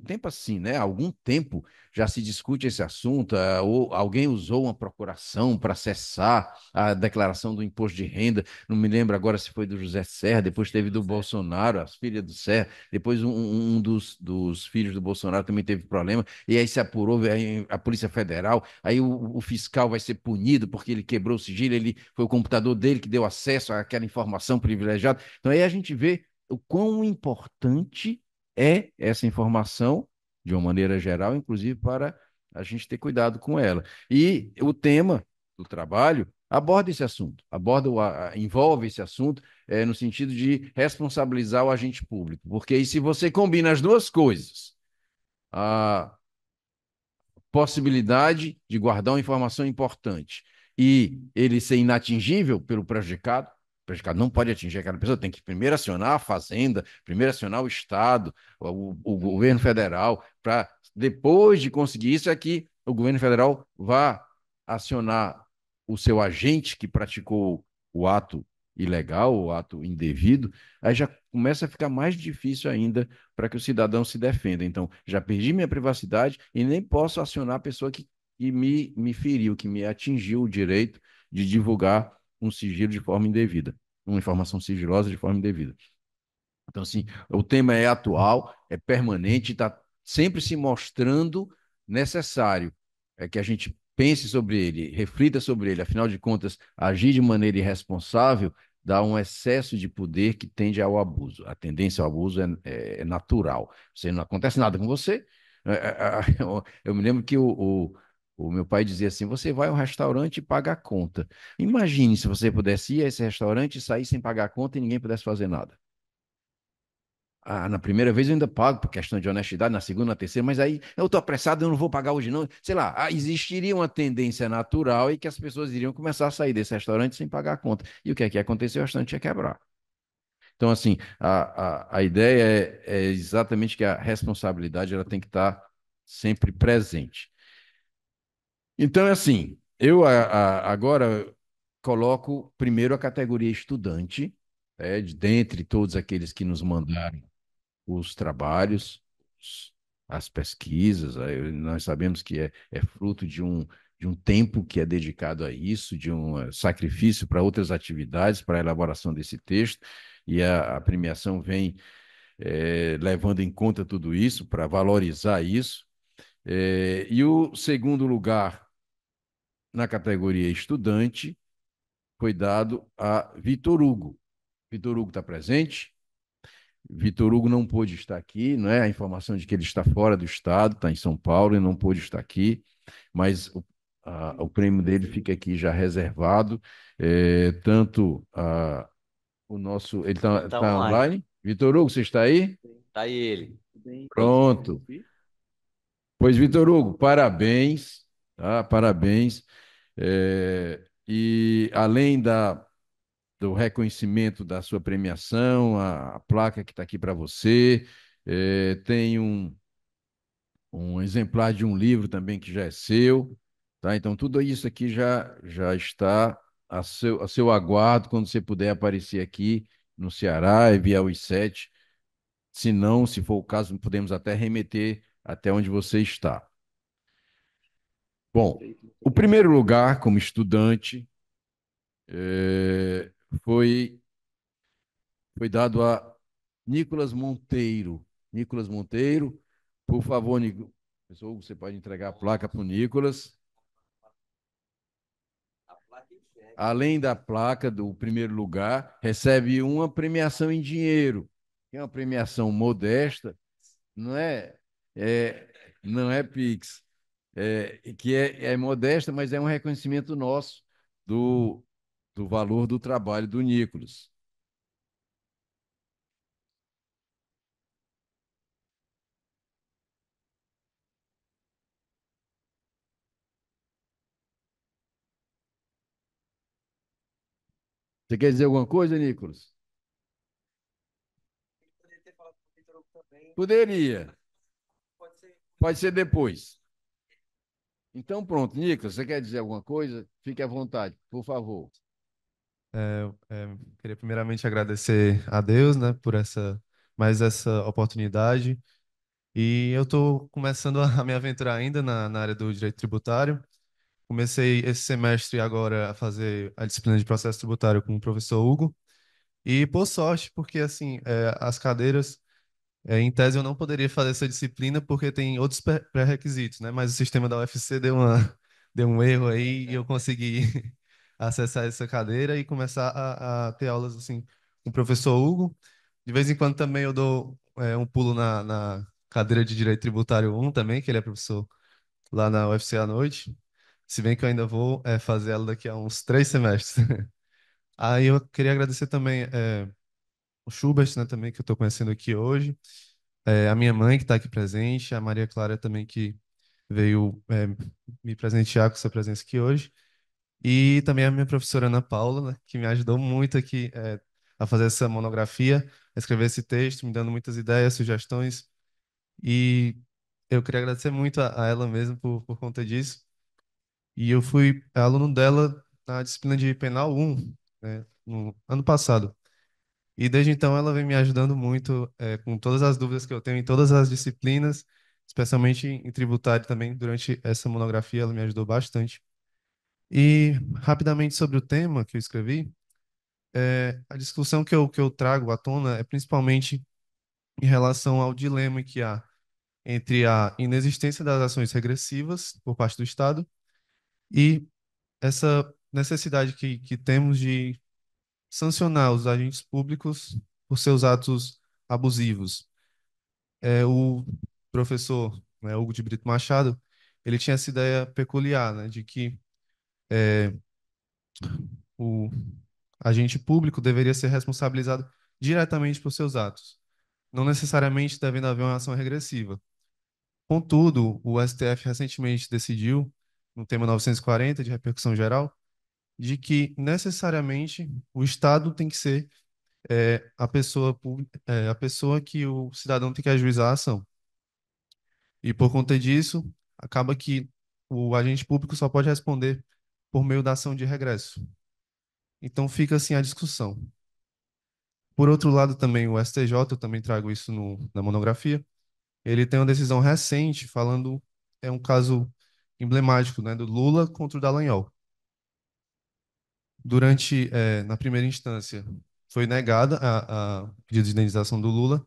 tempo assim, né? Há algum tempo já se discute esse assunto, ou alguém usou uma procuração para acessar a declaração do imposto de renda, não me lembro agora se foi do José Serra, depois teve do Bolsonaro, as filhas do Serra, depois um dos filhos do Bolsonaro também teve problema, e aí se apurou, aí a Polícia Federal, aí o fiscal vai ser punido porque ele quebrou o sigilo, ele foi o computador dele que deu acesso àquela informação privilegiada. Então aí a gente vê o quão importante é essa informação, de uma maneira geral, inclusive para a gente ter cuidado com ela. E o tema do trabalho aborda esse assunto, envolve esse assunto no sentido de responsabilizar o agente público, porque aí se você combina as duas coisas, a possibilidade de guardar uma informação importante e ele ser inatingível pelo prejudicado, o prejudicado não pode atingir aquela pessoa, tem que primeiro acionar a Fazenda, primeiro acionar o Estado, o governo federal, para depois de conseguir isso é que o governo federal vá acionar o seu agente que praticou o ato ilegal, o ato indevido, aí já começa a ficar mais difícil ainda para que o cidadão se defenda. Então, já perdi minha privacidade e nem posso acionar a pessoa que me feriu, que me atingiu o direito de divulgar um sigilo de forma indevida, uma informação sigilosa de forma indevida. Então, assim, o tema é atual, é permanente, está sempre se mostrando necessário. É que a gente pense sobre ele, reflita sobre ele. Afinal de contas, agir de maneira irresponsável dá um excesso de poder que tende ao abuso. A tendência ao abuso é natural. Você não acontece nada com você. Eu me lembro que o meu pai dizia assim: você vai ao restaurante e paga a conta. Imagine se você pudesse ir a esse restaurante e sair sem pagar a conta e ninguém pudesse fazer nada. Ah, na primeira vez eu ainda pago por questão de honestidade, na segunda, na terceira, mas aí eu estou apressado, eu não vou pagar hoje não. Sei lá, existiria uma tendência natural e que as pessoas iriam começar a sair desse restaurante sem pagar a conta. E o que é que aconteceu? O restaurante ia quebrar. Então, assim, a ideia é exatamente que a responsabilidade ela tem que estar sempre presente. Então, é assim, eu agora coloco primeiro a categoria estudante, dentre todos aqueles que nos mandaram os trabalhos, as pesquisas. Nós sabemos que é fruto de um tempo que é dedicado a isso, de um sacrifício para outras atividades, para a elaboração desse texto, e a premiação vem levando em conta tudo isso, para valorizar isso. E o segundo lugar na categoria estudante foi dado a Vitor Hugo. Vitor Hugo está presente? Vitor Hugo não pôde estar aqui, não é? A informação de que ele está fora do estado, está em São Paulo e não pôde estar aqui, mas o prêmio dele fica aqui já reservado. Tanto o nosso. Ele está Tá online. online? Vitor Hugo, você está aí? Tá aí ele. Pronto. Pois, Vitor Hugo, parabéns, tá? Parabéns. E além do reconhecimento da sua premiação, a placa que está aqui para você. Tem um exemplar de um livro também que já é seu, tá? Então, tudo isso aqui já está a seu aguardo quando você puder aparecer aqui no Ceará e via os sete. Se não, se for o caso, podemos até remeter até onde você está. Bom, o primeiro lugar como estudante eh, foi foi dado a Nicolas Monteiro. Nicolas Monteiro, por favor, pessoal, você pode entregar a placa para o Nicolas. Além da placa do primeiro lugar, recebe uma premiação em dinheiro, que é uma premiação modesta, não é, não é Pix, que é modesta, mas é um reconhecimento nosso do valor do trabalho do Nicolas. Você quer dizer alguma coisa, Nicolas? Poderia. Pode ser depois. Então, pronto. Nicolas, você quer dizer alguma coisa? Fique à vontade, por favor. Queria primeiramente agradecer a Deus, né, por mais essa oportunidade. E eu estou começando a me aventurar ainda na área do direito tributário. Comecei esse semestre agora a fazer a disciplina de processo tributário com o professor Hugo. E por sorte, porque assim, as cadeiras, em tese eu não poderia fazer essa disciplina porque tem outros pré-requisitos, né? Mas o sistema da UFC deu um erro aí e eu consegui acessar essa cadeira e começar a ter aulas assim com o professor Hugo. De vez em quando também eu dou um pulo na cadeira de Direito Tributário 1 também, que ele é professor lá na UFC à noite. Se bem que eu ainda vou fazer ela daqui a uns 3 semestres. Aí eu queria agradecer também o Schubert, né, também, que eu estou conhecendo aqui hoje. A minha mãe, que está aqui presente. A Maria Clara também, que veio me presentear com sua presença aqui hoje. E também a minha professora Ana Paula, né, que me ajudou muito aqui a fazer essa monografia, a escrever esse texto, me dando muitas ideias, sugestões. E eu queria agradecer muito a ela mesmo por conta disso. E eu fui aluno dela na disciplina de Penal 1, né, no ano passado. E desde então ela vem me ajudando muito com todas as dúvidas que eu tenho em todas as disciplinas, especialmente em tributário também. Durante essa monografia ela me ajudou bastante. E rapidamente sobre o tema que eu escrevi, a discussão que eu trago à tona é principalmente em relação ao dilema que há entre a inexistência das ações regressivas por parte do Estado e essa necessidade que temos de sancionar os agentes públicos por seus atos abusivos. O professor, né, Hugo de Brito Machado, ele tinha essa ideia peculiar, né, de que o agente público deveria ser responsabilizado diretamente por seus atos, não necessariamente devendo haver uma ação regressiva. Contudo, o STF recentemente decidiu, no tema 940 de repercussão geral, de que necessariamente o Estado tem que ser a pessoa que o cidadão tem que ajuizar a ação. E por conta disso, acaba que o agente público só pode responder por meio da ação de regresso. Então fica assim a discussão. Por outro lado, também o STJ, eu também trago isso na monografia, ele tem uma decisão recente falando, é um caso emblemático, né, do Lula contra o Dallagnol. Na primeira instância, foi negada a pedido de indenização do Lula,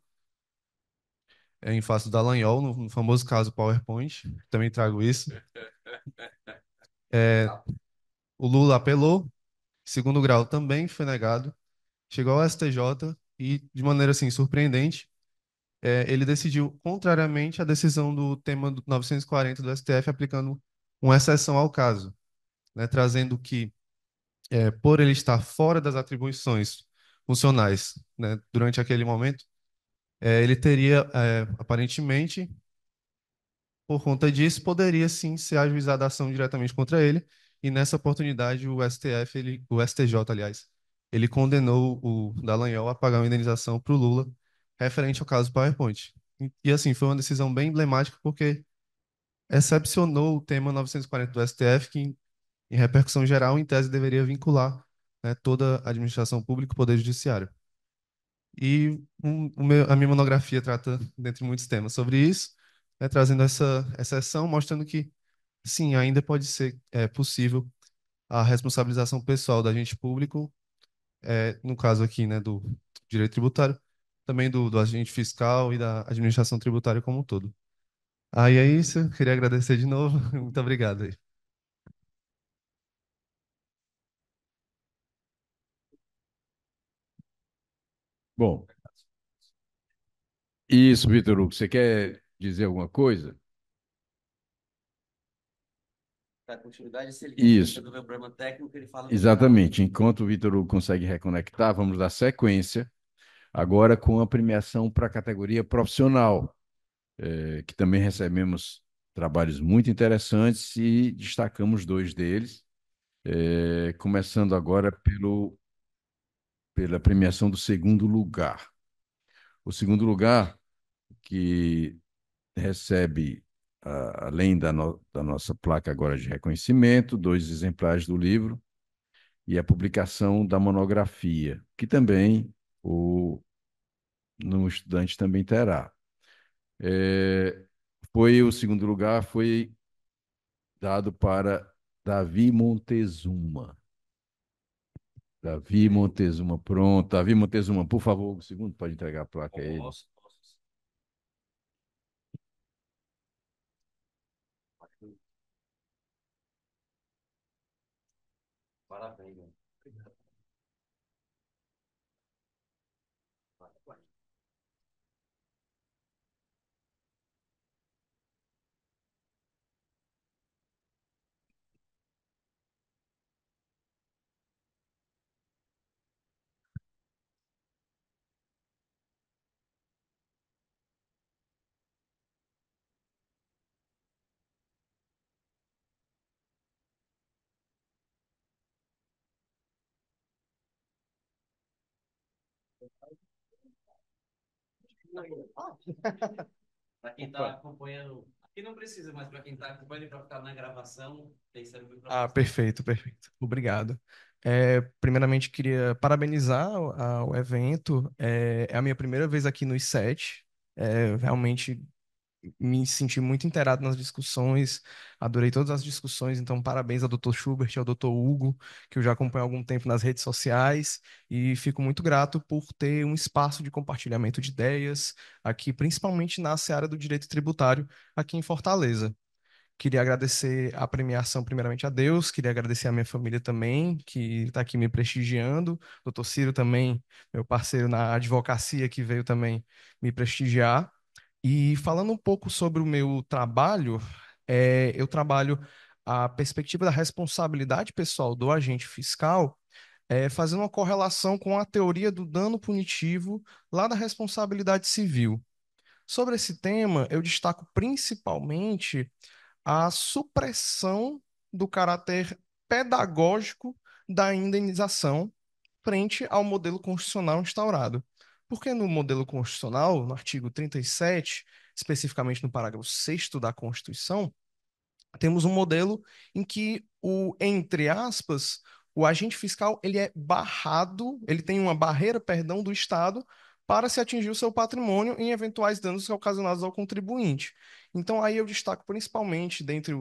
em face do Dallagnol, no famoso caso PowerPoint, também trago isso. É, o Lula apelou, segundo grau também foi negado, chegou ao STJ e, de maneira assim surpreendente, ele decidiu contrariamente à decisão do tema do 940 do STF, aplicando uma exceção ao caso, né, trazendo que, por ele estar fora das atribuições funcionais, né, durante aquele momento, ele teria, aparentemente, por conta disso, poderia sim ser ajuizada a ação diretamente contra ele, e nessa oportunidade o STJ, aliás, ele condenou o Dallagnol a pagar uma indenização para o Lula referente ao caso PowerPoint. E assim, foi uma decisão bem emblemática porque excepcionou o tema 940 do STF, que em repercussão geral, em tese, deveria vincular, né, toda a administração pública e o poder judiciário. E a minha monografia trata, dentre muitos temas, sobre isso, né, trazendo essa exceção, mostrando que, sim, ainda pode ser possível a responsabilização pessoal do agente público, no caso aqui, né, do direito tributário, também do agente fiscal e da administração tributária como um todo. Aí é isso, queria agradecer de novo. Muito obrigado aí. Bom, isso, Vitor Hugo, você quer dizer alguma coisa? Para continuidade, se ele Isso, resolver o problema técnico, ele fala. exatamente. Enquanto o Vitor Hugo consegue reconectar, vamos dar sequência agora com a premiação para a categoria profissional, que também recebemos trabalhos muito interessantes e destacamos dois deles, começando agora pela premiação do segundo lugar. O segundo lugar, que recebe, além da nossa placa agora de reconhecimento, dois exemplares do livro e a publicação da monografia, que também no estudante também terá. É, o segundo lugar foi dado para Davi Montezuma. Davi Montezuma, pronto. Davi Montezuma, por favor, o segundo pode entregar a placa a ele. Posso. Parabéns, mano. Para quem está acompanhando, aqui não precisa, mas para quem está acompanhando para ficar na gravação, tem serve para Ah, perfeito, perfeito. Obrigado. Primeiramente, queria parabenizar o evento. É a minha primeira vez aqui no I7. Realmente me senti muito inteirado nas discussões, adorei todas as discussões, então parabéns ao Dr. Schubert e ao Dr. Hugo, que eu já acompanho há algum tempo nas redes sociais, e fico muito grato por ter um espaço de compartilhamento de ideias aqui, principalmente na seara do direito tributário aqui em Fortaleza. Queria agradecer a premiação, primeiramente a Deus, queria agradecer a minha família também, que está aqui me prestigiando, doutor Ciro também, meu parceiro na advocacia, que veio também me prestigiar. E falando um pouco sobre o meu trabalho, eu trabalho a perspectiva da responsabilidade pessoal do agente fiscal, fazendo uma correlação com a teoria do dano punitivo lá da responsabilidade civil. Sobre esse tema, eu destaco principalmente a supressão do caráter pedagógico da indenização frente ao modelo constitucional instaurado. Porque no modelo constitucional, no artigo 37, especificamente no parágrafo 6º da Constituição, temos um modelo em que entre aspas, o agente fiscal ele é barrado, ele tem uma barreira, perdão, do Estado para se atingir o seu patrimônio em eventuais danos ocasionados ao contribuinte. Então, aí eu destaco principalmente, dentre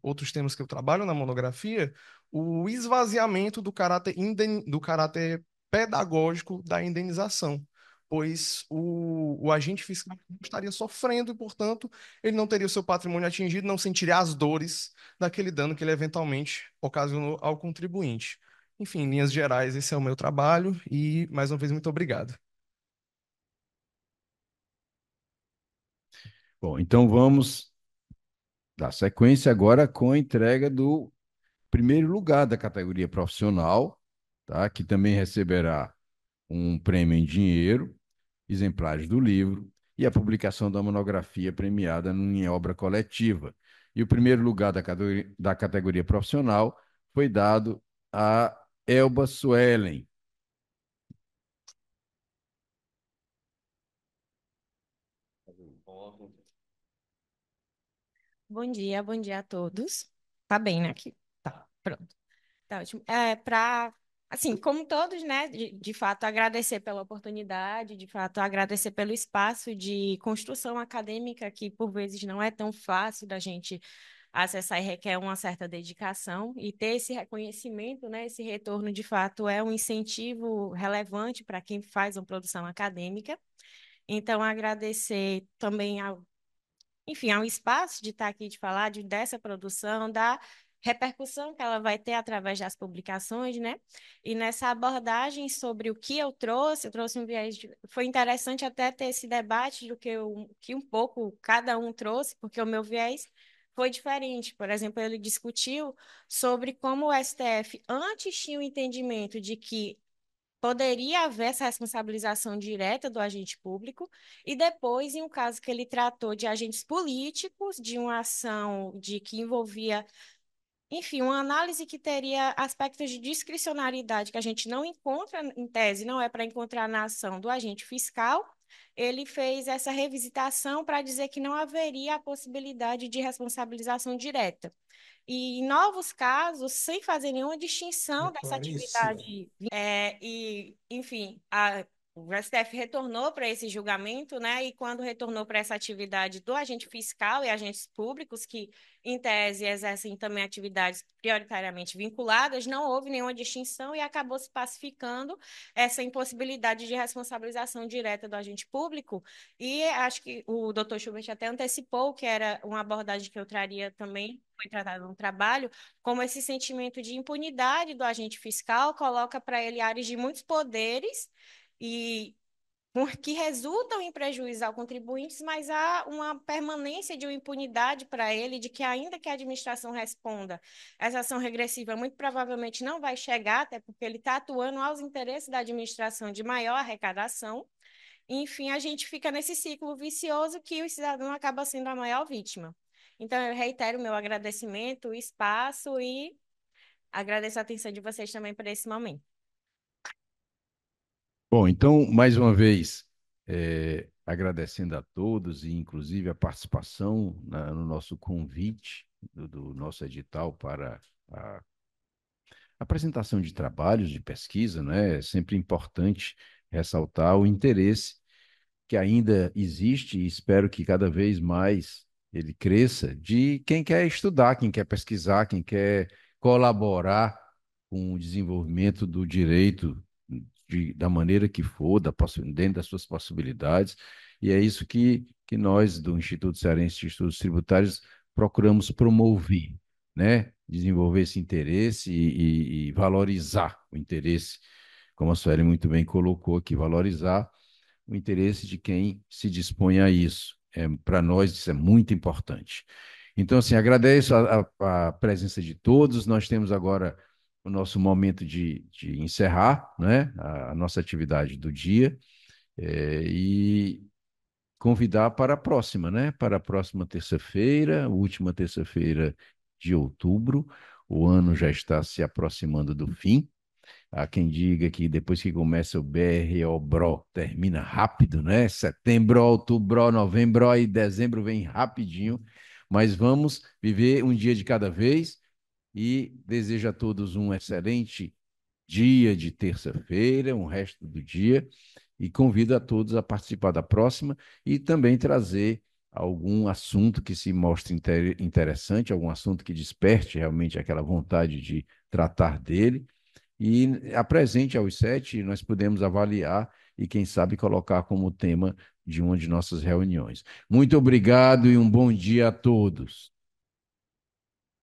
outros temas que eu trabalho na monografia, o esvaziamento do caráter pedagógico da indenização, pois o agente fiscal estaria sofrendo e, portanto, ele não teria o seu patrimônio atingido, não sentiria as dores daquele dano que ele eventualmente ocasionou ao contribuinte. Enfim, em linhas gerais, esse é o meu trabalho e, mais uma vez, muito obrigado. Bom, então vamos dar sequência agora com a entrega do primeiro lugar da categoria profissional, tá? Que também receberá um prêmio em dinheiro, exemplares do livro e a publicação da monografia premiada em obra coletiva. E o primeiro lugar da categoria profissional foi dado a Elba Suelen. Bom dia a todos. Tá bem, né? Aqui. Tá, pronto. Tá ótimo. Assim, como todos, né, de fato, agradecer pela oportunidade, de fato, agradecer pelo espaço de construção acadêmica, que por vezes não é tão fácil da gente acessar e requer uma certa dedicação, e ter esse reconhecimento, né, esse retorno, de fato, é um incentivo relevante para quem faz uma produção acadêmica. Então, agradecer também ao enfim, há um espaço de estar aqui, de falar dessa produção, da repercussão que ela vai ter através das publicações, né? E nessa abordagem sobre o que eu trouxe um viés. Foi interessante até ter esse debate do que um pouco cada um trouxe, porque o meu viés foi diferente. Por exemplo, ele discutiu sobre como o STF antes tinha o entendimento de que poderia haver essa responsabilização direta do agente público, e depois, em um caso que ele tratou de agentes políticos, de uma ação de que envolvia, enfim, uma análise que teria aspectos de discricionariedade que a gente não encontra em tese, não é para encontrar na ação do agente fiscal, ele fez essa revisitação para dizer que não haveria a possibilidade de responsabilização direta. E em novos casos, sem fazer nenhuma distinção dessa atividade. Enfim, o STF retornou para esse julgamento, né? E quando retornou para essa atividade do agente fiscal e agentes públicos, que, em tese, exercem também atividades prioritariamente vinculadas, não houve nenhuma distinção e acabou se pacificando essa impossibilidade de responsabilização direta do agente público. E acho que o doutor Schubert até antecipou que era uma abordagem que eu traria também, foi tratado no trabalho, como esse sentimento de impunidade do agente fiscal coloca para ele áreas de muitos poderes e que resultam em prejuízo aos contribuintes, mas há uma permanência de uma impunidade para ele, de que ainda que a administração responda, essa ação regressiva muito provavelmente não vai chegar, até porque ele está atuando aos interesses da administração de maior arrecadação. Enfim, a gente fica nesse ciclo vicioso que o cidadão acaba sendo a maior vítima. Então, eu reitero o meu agradecimento, o espaço e agradeço a atenção de vocês também por esse momento. Bom, então, mais uma vez, agradecendo a todos e, inclusive, a participação no nosso convite do nosso edital para a apresentação de trabalhos de pesquisa, né? É sempre importante ressaltar o interesse que ainda existe e espero que cada vez mais ele cresça de quem quer estudar, quem quer pesquisar, quem quer colaborar com o desenvolvimento do direito da maneira que for, dentro das suas possibilidades. E é isso que nós, do Instituto Cearense de Estudos Tributários, procuramos promover, né? Desenvolver esse interesse e valorizar o interesse, como a Sueli muito bem colocou aqui, valorizar o interesse de quem se dispõe a isso. Para nós, isso é muito importante. Então, assim, agradeço a presença de todos. Nós temos agora o nosso momento de encerrar, né, a nossa atividade do dia, e convidar para a próxima, né? Para a próxima terça-feira, última terça-feira de outubro. O ano já está se aproximando do fim. Há quem diga que depois que começa o BRO-BRO, termina rápido, né? Setembro, outubro, novembro e dezembro vem rapidinho. Mas vamos viver um dia de cada vez e desejo a todos um excelente dia de terça-feira, um resto do dia, e convido a todos a participar da próxima e também trazer algum assunto que se mostre interessante, algum assunto que desperte realmente aquela vontade de tratar dele e apresente aos 7, nós podemos avaliar e, quem sabe, colocar como tema de uma de nossas reuniões. Muito obrigado e um bom dia a todos.